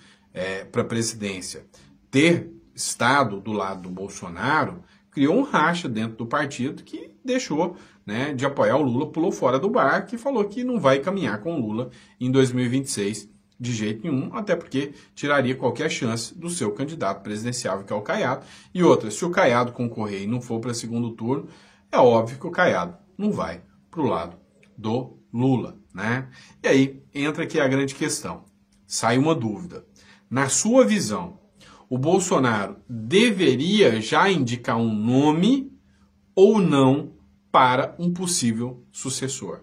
para a presidência, ter estado do lado do Bolsonaro, criou um racha dentro do partido que deixou, né, de apoiar o Lula, pulou fora do barco e falou que não vai caminhar com o Lula em 2026 de jeito nenhum, até porque tiraria qualquer chance do seu candidato presidencial, que é o Caiado. E outra, se o Caiado concorrer e não for para segundo turno, é óbvio que o Caiado não vai para o lado do Lula, né? E aí entra aqui a grande questão. Sai uma dúvida. Na sua visão, o Bolsonaro deveria já indicar um nome ou não para um possível sucessor?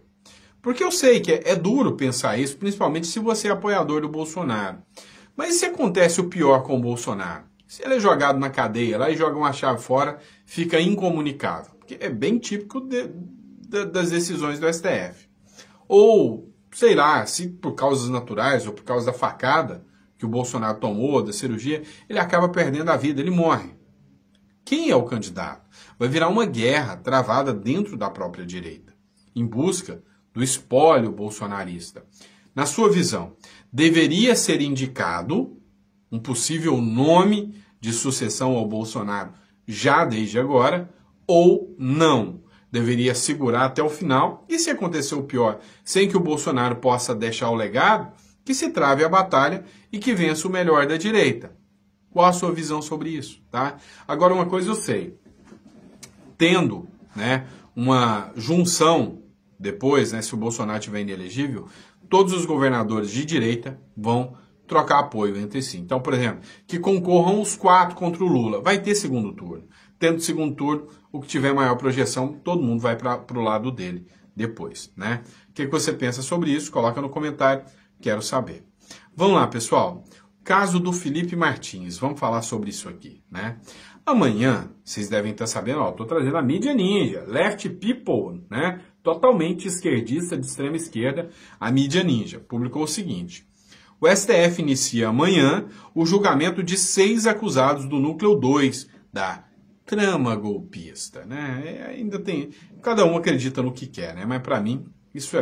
Porque eu sei que é duro pensar isso, principalmente se você é apoiador do Bolsonaro. Mas e se acontece o pior com o Bolsonaro? Se ele é jogado na cadeia lá e joga uma chave fora, fica incomunicável. Porque é bem típico das decisões do STF. Ou, sei lá, se por causas naturais ou por causa da facada que o Bolsonaro tomou, da cirurgia, ele acaba perdendo a vida, ele morre. Quem é o candidato? Vai virar uma guerra travada dentro da própria direita, em busca do espólio bolsonarista. Na sua visão, deveria ser indicado um possível nome de sucessão ao Bolsonaro já desde agora ou não? Deveria segurar até o final e, se acontecer o pior, sem que o Bolsonaro possa deixar o legado, que se trave a batalha e que vença o melhor da direita. Qual a sua visão sobre isso? Tá? Agora, uma coisa eu sei. Tendo, né, uma junção depois, né, se o Bolsonaro estiver inelegível, todos os governadores de direita vão trocar apoio entre si. Então, por exemplo, que concorram os 4 contra o Lula. Vai ter segundo turno. Tendo segundo turno, o que tiver maior projeção, todo mundo vai para o lado dele depois, né? O que você pensa sobre isso? Coloca no comentário, quero saber. Vamos lá, pessoal. Caso do Felipe Martins, vamos falar sobre isso aqui, né? Amanhã, vocês devem estar sabendo, ó, estou trazendo a mídia ninja, Left People, né? Totalmente esquerdista, de extrema esquerda, a mídia ninja, publicou o seguinte: o STF inicia amanhã o julgamento de 6 acusados do núcleo 2 da trama golpista, né? Ainda tem, cada um acredita no que quer, né? Mas para mim isso é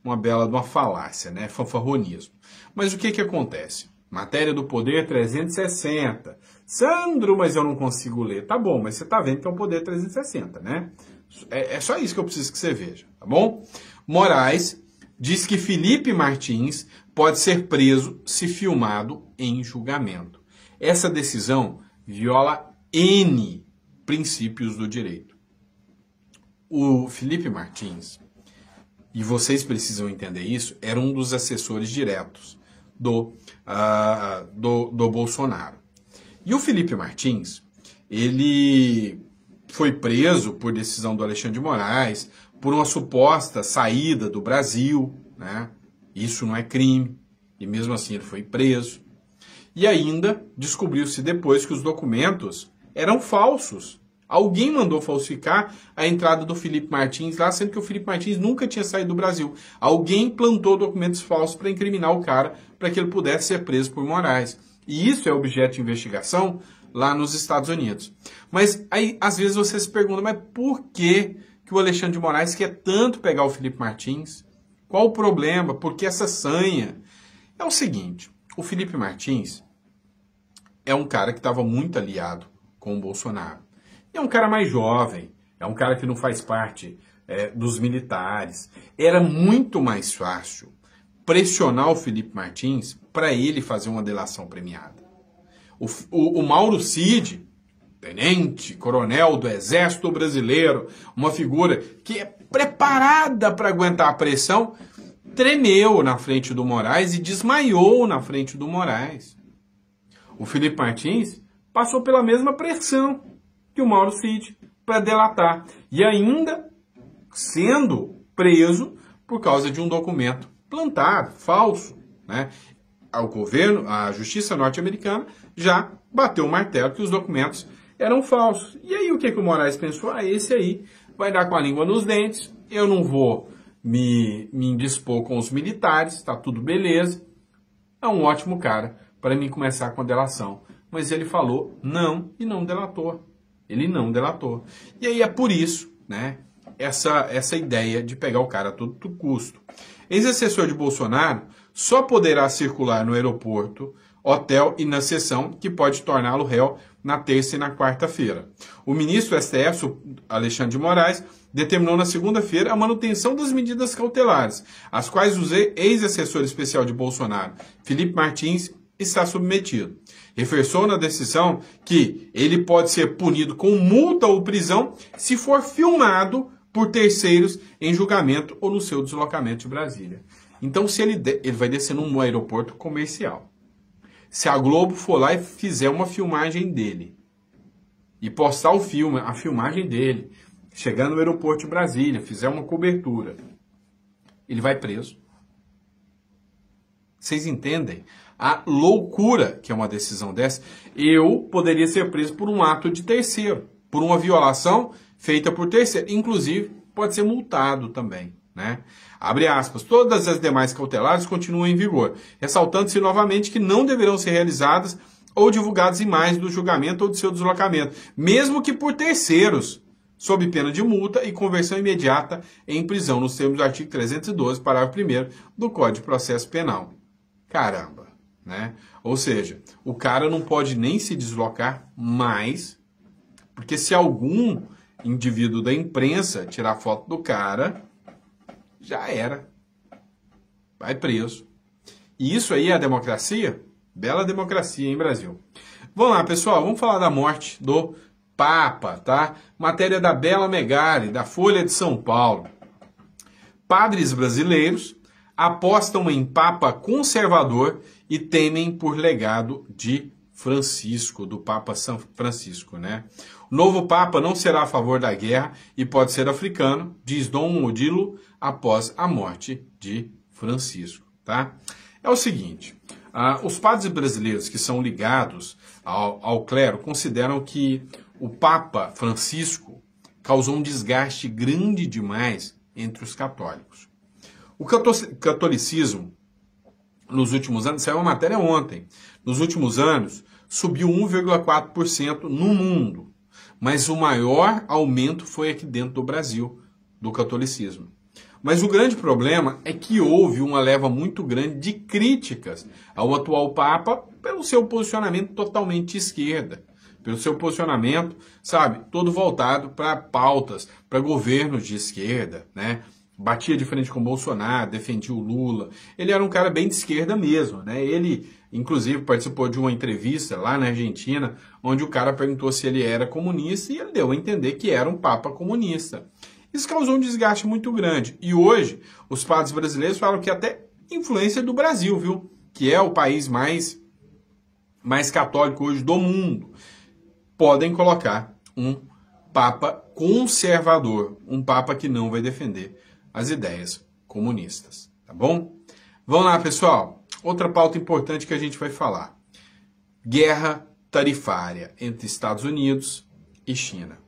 uma bela de uma falácia, né? Fanfarronismo. Mas o que acontece? Matéria do Poder 360. Sandro, mas eu não consigo ler. Tá bom, mas você tá vendo que é o Poder 360, né? É só isso que eu preciso que você veja, tá bom? Moraes diz que Felipe Martins pode ser preso se filmado em julgamento. Essa decisão viola N princípios do direito. O Felipe Martins, e vocês precisam entender isso, era um dos assessores diretos do Bolsonaro. E o Felipe Martins, ele foi preso por decisão do Alexandre de Moraes, por uma suposta saída do Brasil, né? Isso não é crime, e mesmo assim ele foi preso. E ainda descobriu-se depois que os documentos eram falsos. Alguém mandou falsificar a entrada do Felipe Martins lá, sendo que o Felipe Martins nunca tinha saído do Brasil. Alguém plantou documentos falsos para incriminar o cara, para que ele pudesse ser preso por Moraes. E isso é objeto de investigação lá nos Estados Unidos. Mas aí, às vezes, você se pergunta, mas por que o Alexandre de Moraes quer tanto pegar o Felipe Martins? Qual o problema? Por que essa sanha? É o seguinte, o Felipe Martins é um cara que estava muito aliado com o Bolsonaro. É um cara mais jovem, é um cara que não faz parte dos militares. Era muito mais fácil pressionar o Felipe Martins para ele fazer uma delação premiada. O Mauro Cid, tenente, coronel do Exército Brasileiro, uma figura que é preparada para aguentar a pressão, tremeu na frente do Moraes e desmaiou na frente do Moraes. O Felipe Martins passou pela mesma pressão que o Mauro Cid para delatar. E ainda sendo preso por causa de um documento plantado, falso, né? O governo, a justiça norte-americana, já bateu o martelo que os documentos eram falsos. E aí o que o Moraes pensou? Esse aí vai dar com a língua nos dentes, eu não vou me indispor com os militares, tá tudo beleza. É um ótimo cara para mim começar com a delação. Mas ele falou não e não delatou. Ele não delatou. E aí é por isso, né, essa ideia de pegar o cara a todo custo. Ex-assessor de Bolsonaro só poderá circular no aeroporto, hotel e na sessão que pode torná-lo réu na terça e na quarta-feira. O ministro STF, Alexandre de Moraes, determinou na segunda-feira a manutenção das medidas cautelares, às quais o ex-assessor especial de Bolsonaro, Felipe Martins, está submetido. Reforçou na decisão que ele pode ser punido com multa ou prisão se for filmado por terceiros em julgamento ou no seu deslocamento de Brasília. Então, se ele vai descer num aeroporto comercial. Se a Globo for lá e fizer uma filmagem dele e postar o filme, a filmagem dele, chegar no aeroporto de Brasília, fizer uma cobertura, ele vai preso. Vocês entendem a loucura que é uma decisão dessa? Eu poderia ser preso por um ato de terceiro, por uma violação feita por terceiro. Inclusive, pode ser multado também, né? Abre aspas. Todas as demais cautelares continuam em vigor, ressaltando-se novamente que não deverão ser realizadas ou divulgadas imagens do julgamento ou de seu deslocamento, mesmo que por terceiros, sob pena de multa e conversão imediata em prisão, nos termos do artigo 312, parágrafo 1º do Código de Processo Penal. Caramba, né? Ou seja, o cara não pode nem se deslocar mais, porque se algum indivíduo da imprensa tirar foto do cara, já era. Vai preso. E isso aí é a democracia? Bela democracia, hein, Brasil? Vamos lá, pessoal, vamos falar da morte do Papa, tá? Matéria da Bela Megali, da Folha de São Paulo. Padres brasileiros apostam em Papa conservador e temem por legado de Francisco, do Papa São Francisco, né? O novo Papa não será a favor da guerra e pode ser africano, diz Dom Odilo após a morte de Francisco, tá? É o seguinte, os padres brasileiros que são ligados ao clero consideram que o Papa Francisco causou um desgaste grande demais entre os católicos. O catolicismo, nos últimos anos, saiu uma matéria ontem, nos últimos anos subiu 1,4% no mundo, mas o maior aumento foi aqui dentro do Brasil, do catolicismo. Mas o grande problema é que houve uma leva muito grande de críticas ao atual Papa pelo seu posicionamento totalmente de esquerda, pelo seu posicionamento, sabe, todo voltado para pautas, para governos de esquerda, né? Batia de frente com o Bolsonaro, defendia o Lula. Ele era um cara bem de esquerda mesmo, né? Ele, inclusive, participou de uma entrevista lá na Argentina, onde o cara perguntou se ele era comunista e ele deu a entender que era um papa comunista. Isso causou um desgaste muito grande. E hoje, os padres brasileiros falam que até influência do Brasil, viu? que é o país mais católico hoje do mundo, podem colocar um papa conservador, um papa que não vai defender as ideias comunistas, tá bom? Vamos lá, pessoal. Outra pauta importante que a gente vai falar. Guerra tarifária entre Estados Unidos e China.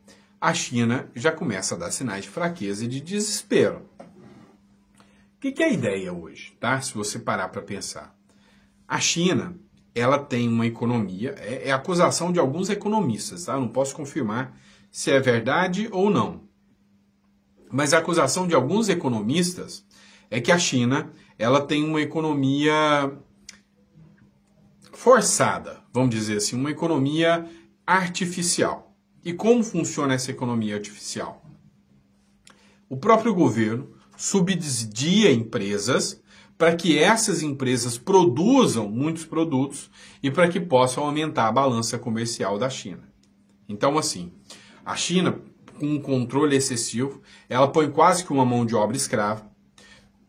A China já começa a dar sinais de fraqueza e de desespero. O que é a ideia hoje, tá? Se você parar para pensar. A China, ela tem uma economia, é acusação de alguns economistas, tá? Eu não posso confirmar se é verdade ou não. Mas a acusação de alguns economistas é que a China, ela tem uma economia forçada, vamos dizer assim, uma economia artificial. E como funciona essa economia artificial? O próprio governo subsidia empresas para que essas empresas produzam muitos produtos e para que possam aumentar a balança comercial da China. Então, assim, a China, com um controle excessivo, ela põe quase que uma mão de obra escrava,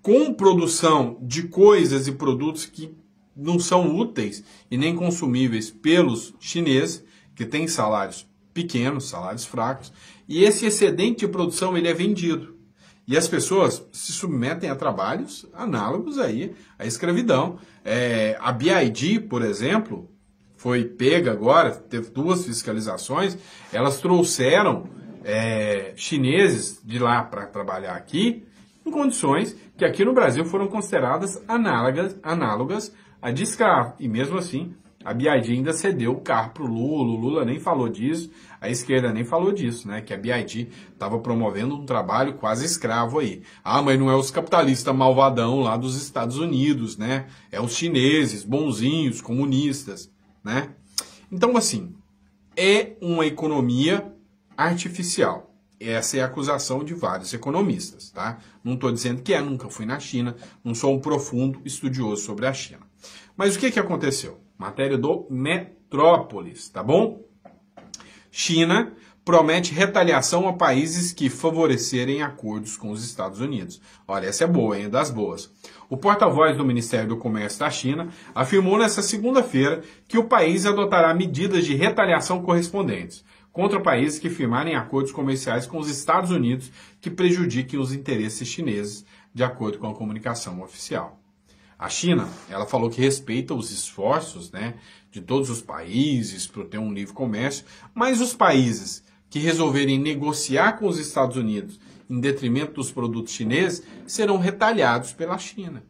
com produção de coisas e produtos que não são úteis e nem consumíveis pelos chineses, que têm salários pequenos, salários fracos, e esse excedente de produção ele é vendido. E as pessoas se submetem a trabalhos análogos aí à escravidão. A BID, por exemplo, foi pega agora, teve 2 fiscalizações, elas trouxeram chineses de lá para trabalhar aqui, em condições que aqui no Brasil foram consideradas análogas a de escravo. E mesmo assim, a BID ainda cedeu o carro para o Lula nem falou disso, a esquerda nem falou disso, né? Que a BID estava promovendo um trabalho quase escravo aí. Ah, mas não é os capitalistas malvadão lá dos Estados Unidos, né? É os chineses, bonzinhos, comunistas, né? Então, assim, é uma economia artificial. Essa é a acusação de vários economistas, tá? Não estou dizendo que nunca fui na China, não sou um profundo estudioso sobre a China. Mas o que aconteceu? Matéria do Metrópolis, tá bom? China promete retaliação a países que favorecerem acordos com os Estados Unidos. Olha, essa é boa, hein? Das boas. O porta-voz do Ministério do Comércio da China afirmou nesta segunda-feira que o país adotará medidas de retaliação correspondentes contra países que firmarem acordos comerciais com os Estados Unidos que prejudiquem os interesses chineses, de acordo com a comunicação oficial. A China, ela falou que respeita os esforços, né, de todos os países para ter um livre comércio, mas os países que resolverem negociar com os Estados Unidos em detrimento dos produtos chineses serão retaliados pela China.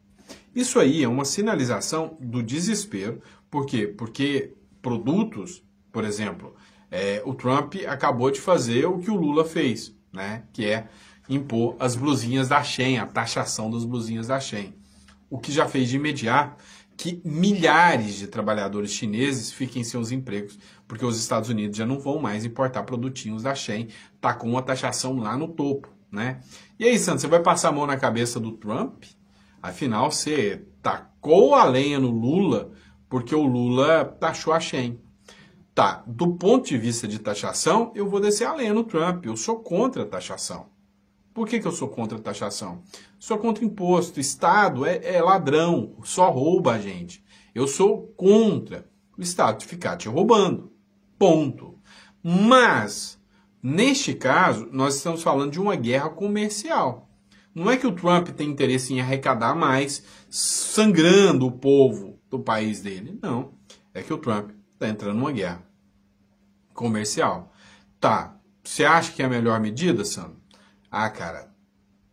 Isso aí é uma sinalização do desespero. Por quê? Porque produtos, por exemplo, o Trump acabou de fazer o que o Lula fez, né, que é impor as blusinhas da Shein, a taxação das blusinhas da Shein. O que já fez de imediato que milhares de trabalhadores chineses fiquem sem os empregos, porque os Estados Unidos já não vão mais importar produtinhos da Shein, tá com uma taxação lá no topo, né? E aí, Sandro, você vai passar a mão na cabeça do Trump? Afinal, você tacou a lenha no Lula, porque o Lula taxou a Shein. Tá, do ponto de vista de taxação, eu vou descer a lenha no Trump, eu sou contra a taxação. Por que eu sou contra a taxação? Sou contra imposto. Estado é ladrão, só rouba a gente. Eu sou contra o Estado ficar te roubando. Ponto. Mas, neste caso, nós estamos falando de uma guerra comercial. Não é que o Trump tem interesse em arrecadar mais, sangrando o povo do país dele. Não. É que o Trump está entrando numa guerra comercial. Tá. Você acha que é a melhor medida, Sandro? Ah, cara,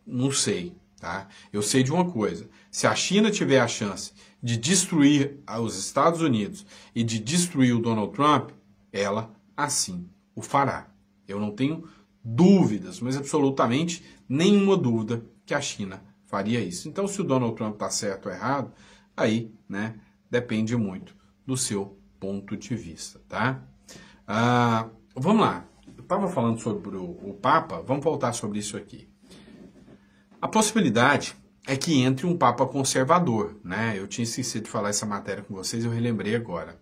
não sei, tá? Eu sei de uma coisa. Se a China tiver a chance de destruir os Estados Unidos e de destruir o Donald Trump, ela assim o fará. Eu não tenho dúvidas, mas absolutamente nenhuma dúvida que a China faria isso. Então, se o Donald Trump está certo ou errado, aí, né, depende muito do seu ponto de vista, tá? Vamos lá. Eu estava falando sobre o Papa, vamos voltar sobre isso aqui. A possibilidade é que entre um Papa conservador, né? Eu tinha esquecido de falar essa matéria com vocês, eu relembrei agora.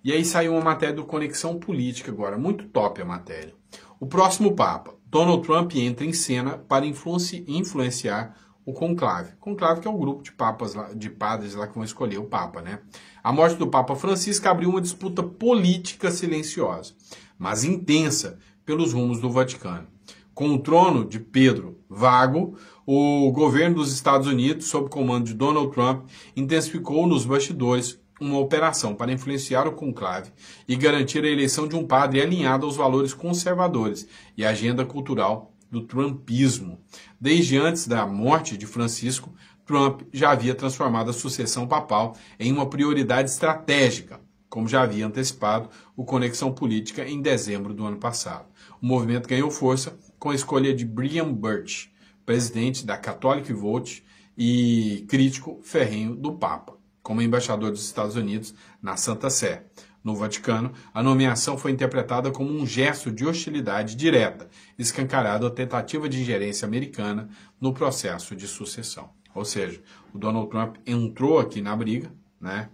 E aí saiu uma matéria do Conexão Política agora, muito top a matéria. O próximo Papa, Donald Trump entra em cena para influenciar o conclave. Conclave que é o grupo de papas, de padres lá que vão escolher o Papa, né? A morte do Papa Francisco abriu uma disputa política silenciosa, mas intensa pelos rumos do Vaticano. Com o trono de Pedro vago, o governo dos Estados Unidos, sob comando de Donald Trump, intensificou nos bastidores uma operação para influenciar o conclave e garantir a eleição de um padre alinhado aos valores conservadores e à agenda cultural do trumpismo. Desde antes da morte de Francisco, Trump já havia transformado a sucessão papal em uma prioridade estratégica, como já havia antecipado o Conexão Política em dezembro do ano passado. O movimento ganhou força com a escolha de Brian Birch, presidente da Catholic Vote e crítico ferrenho do Papa, como embaixador dos Estados Unidos na Santa Sé. No Vaticano, a nomeação foi interpretada como um gesto de hostilidade direta, escancarado a tentativa de ingerência americana no processo de sucessão. Ou seja, o Donald Trump entrou aqui na briga, né?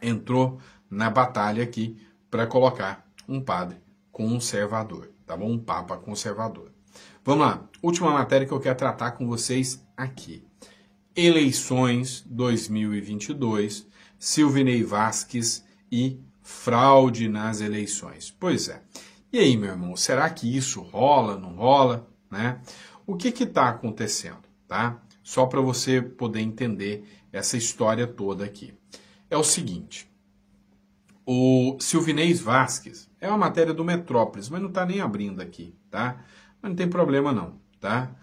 Entrou na batalha aqui para colocar um padre conservador, tá bom? Um papa conservador. Vamos lá, última matéria que eu quero tratar com vocês aqui. Eleições 2022, Silvinei Vasquez e fraude nas eleições. Pois é. E aí, meu irmão, será que isso rola, não rola, né? O que está acontecendo, tá? Só para você poder entender essa história toda aqui. É o seguinte, o Silvinei Vasquez é uma matéria do Metrópolis, mas não está nem abrindo aqui, tá? Mas não tem problema não, tá?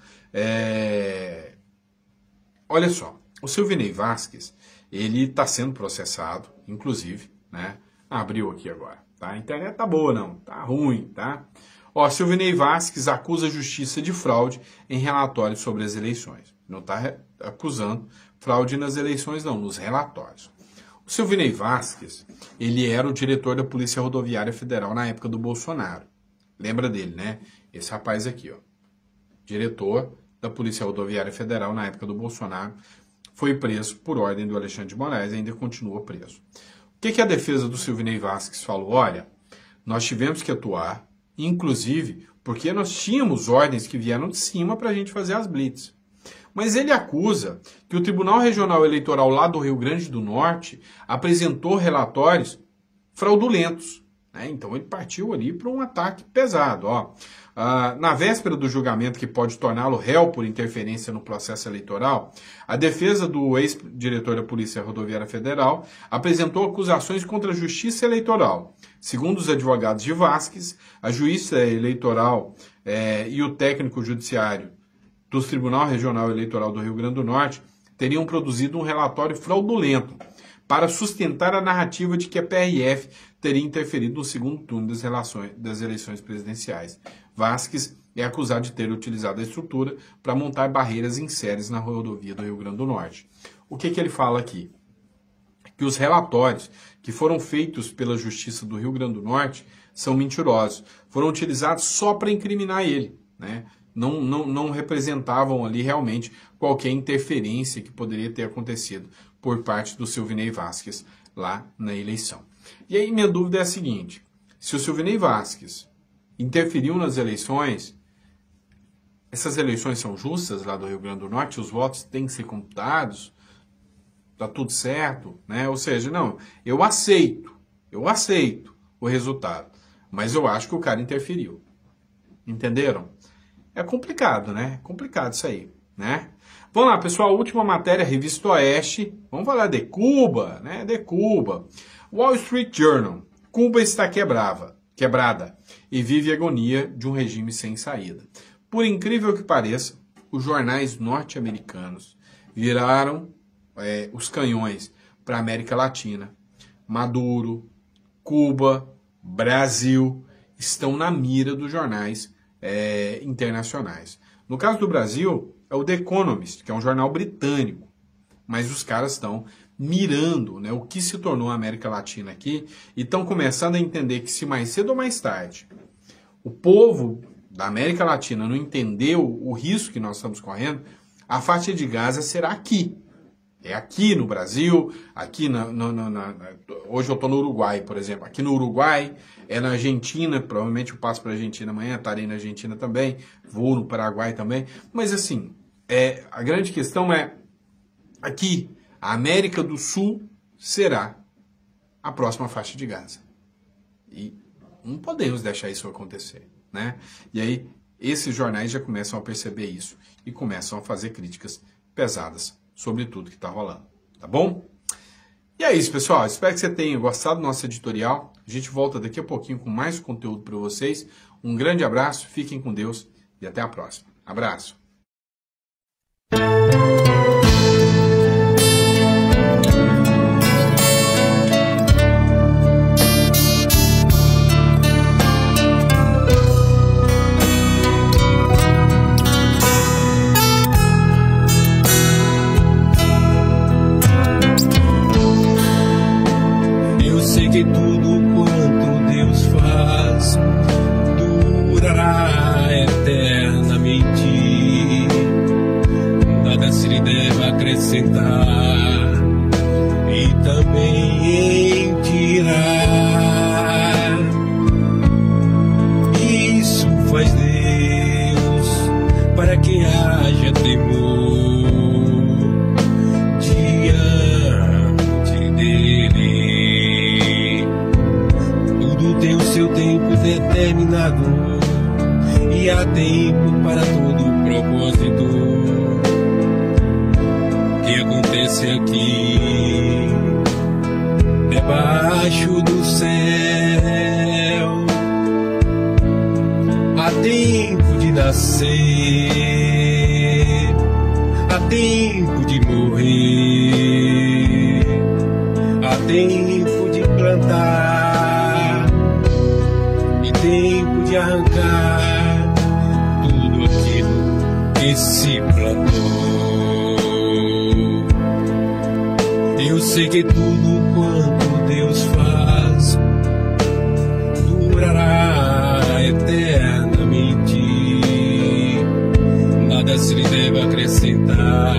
Olha só, o Silvinei Vasquez, ele está sendo processado, inclusive, né? Abriu aqui agora, tá? A internet tá boa não, tá ruim, tá? Ó, Silvinei Vasquez acusa a justiça de fraude em relatórios sobre as eleições. Não está acusando fraude nas eleições não, nos relatórios. O Silvinei Vasquez, ele era o diretor da Polícia Rodoviária Federal na época do Bolsonaro. Lembra dele, né? Esse rapaz aqui, ó. Diretor da Polícia Rodoviária Federal na época do Bolsonaro. Foi preso por ordem do Alexandre de Moraes e ainda continua preso. O que a defesa do Silvinei Vasquez falou? Olha, nós tivemos que atuar, inclusive porque nós tínhamos ordens que vieram de cima para a gente fazer as blitz. Mas ele acusa que o Tribunal Regional Eleitoral lá do Rio Grande do Norte apresentou relatórios fraudulentos, né? Então ele partiu ali para um ataque pesado. Ó. Na véspera do julgamento que pode torná-lo réu por interferência no processo eleitoral, a defesa do ex-diretor da Polícia Rodoviária Federal apresentou acusações contra a Justiça Eleitoral. Segundo os advogados de Vasquez, a Juíza Eleitoral e o técnico judiciário do Tribunal Regional Eleitoral do Rio Grande do Norte teriam produzido um relatório fraudulento para sustentar a narrativa de que a PRF teria interferido no segundo turno das eleições presidenciais. Vasquez é acusado de ter utilizado a estrutura para montar barreiras em séries na rodovia do Rio Grande do Norte. O que ele fala aqui? Que os relatórios que foram feitos pela Justiça do Rio Grande do Norte são mentirosos. Foram utilizados só para incriminar ele, né? Não representavam ali realmente qualquer interferência que poderia ter acontecido por parte do Silvinei Vasquez lá na eleição. E aí minha dúvida é a seguinte, se o Silvinei Vasquez interferiu nas eleições, essas eleições são justas lá do Rio Grande do Norte, os votos têm que ser computados, tá tudo certo, né? Ou seja, não, eu aceito o resultado, mas eu acho que o cara interferiu. Entenderam? É complicado, né? É complicado isso aí, né? Vamos lá, pessoal, última matéria, Revista Oeste. Vamos falar de Cuba, né? De Cuba. Wall Street Journal. Cuba está quebrada e vive agonia de um regime sem saída. Por incrível que pareça, os jornais norte-americanos viraram os canhões para a América Latina. Maduro, Cuba, Brasil estão na mira dos jornais internacionais. No caso do Brasil, é o The Economist, que é um jornal britânico, mas os caras estão mirando, né, o que se tornou a América Latina aqui e estão começando a entender que se mais cedo ou mais tarde o povo da América Latina não entender o risco que nós estamos correndo, a faixa de Gaza será aqui. É aqui no Brasil, aqui hoje eu estou no Uruguai, por exemplo. Aqui no Uruguai, é na Argentina, provavelmente eu passo para a Argentina amanhã, estarei na Argentina também, vou no Paraguai também. Mas assim, a grande questão é, aqui, a América do Sul será a próxima faixa de Gaza. E não podemos deixar isso acontecer, né? E aí, esses jornais já começam a perceber isso e começam a fazer críticas pesadas sobre tudo que está rolando, tá bom? E é isso, pessoal. Espero que você tenha gostado do nosso editorial. A gente volta daqui a pouquinho com mais conteúdo para vocês. Um grande abraço, fiquem com Deus e até a próxima. Abraço. Eu sei que tudo quanto Deus faz durará eternamente. Nada se lhe deve acrescentar e também tirar. Isso faz Deus para que haja temor diante dele. Tudo tem o seu tempo determinado e há tempo para todo propósito que acontece aqui debaixo do céu. Há tempo de nascer, há tempo de morrer, há tempo de plantar e tempo de arrancar tudo aquilo que se plantou. Eu sei que tudo quanto Deus faz durará eternamente. Nada se lhe deve acrescentar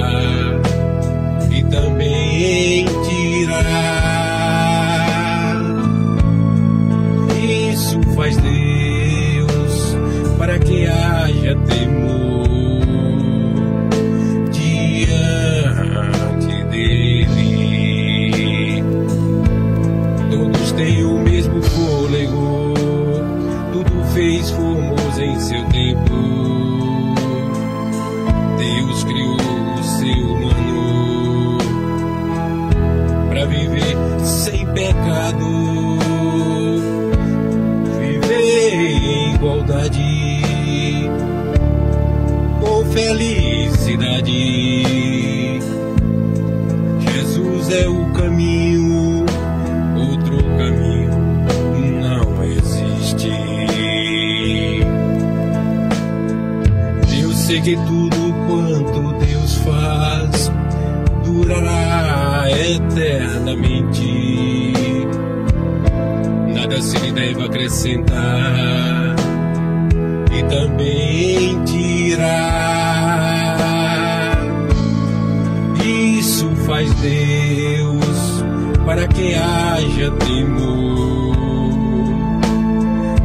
e também tirar. Isso faz Deus para que haja temor diante dele. Todos têm o mesmo fôlego, tudo fez formoso em seu tempo. Deus criou o ser humano para viver sem pecado, viver em igualdade, com felicidade. Jesus é o caminho, outro caminho não existe. Eu sei que tudo quanto Deus faz durará eternamente. Nada se lhe deve acrescentar e também tirar. Isso faz Deus para que haja temor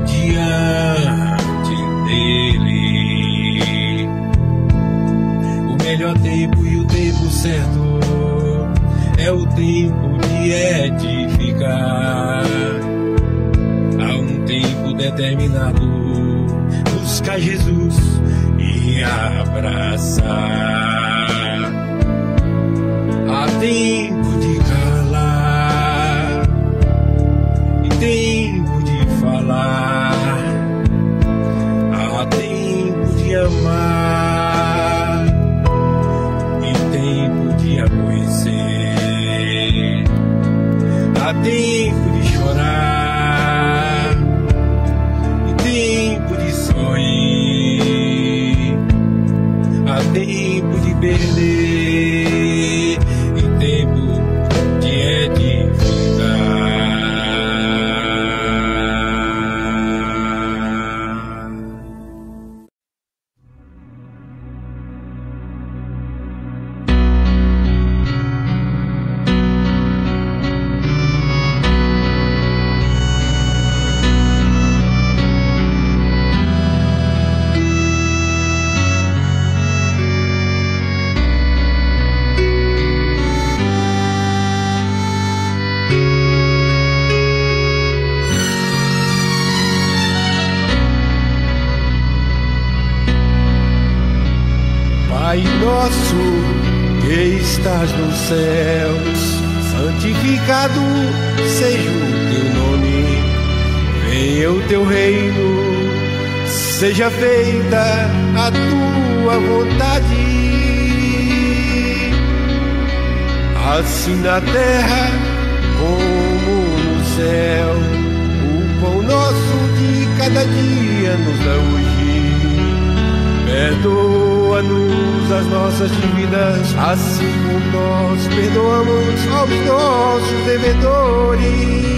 diante dele. O melhor tempo e o tempo certo é o tempo de edificar. Há um tempo determinado, buscar Jesus e abraçar. Há tempo de calar e tempo de falar. Há tempo de amar e tempo de aborrecer. Há tempo de chorar e tempo de sorrir. Há tempo de perder e tempo nosso que estás nos céus, santificado seja o teu nome, venha o teu reino, seja feita a tua vontade, assim na terra como no céu. O pão nosso de cada dia nos dá hoje, perdoa-nos as nossas dívidas, assim como nós perdoamos aos nossos devedores.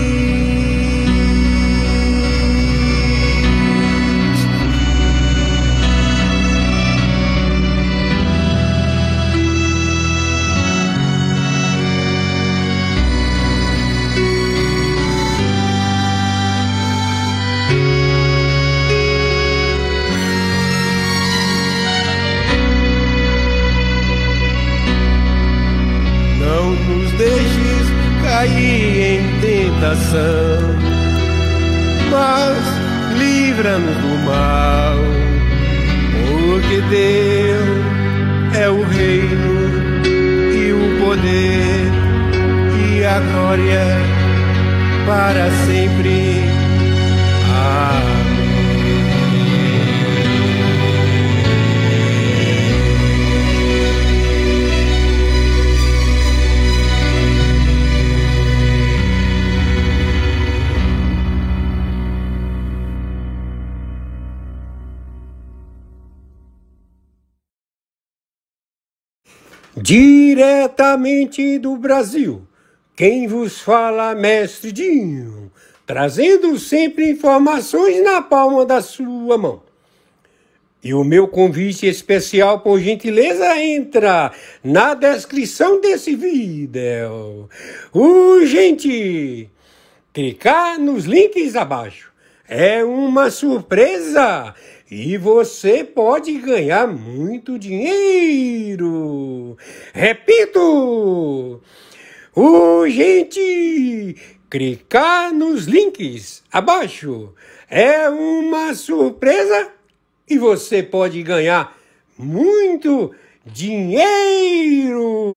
Deixes cair em tentação, mas livra-nos do mal, porque teu é o reino e o poder e a glória para sempre. Amém. Diretamente do Brasil, quem vos fala, Mestre Dinho, trazendo sempre informações na palma da sua mão. E o meu convite especial, por gentileza, entra na descrição desse vídeo. Urgente! Clicar nos links abaixo. É uma surpresa! E você pode ganhar muito dinheiro. Repito! Urgente! Clicar nos links abaixo. É uma surpresa e você pode ganhar muito dinheiro.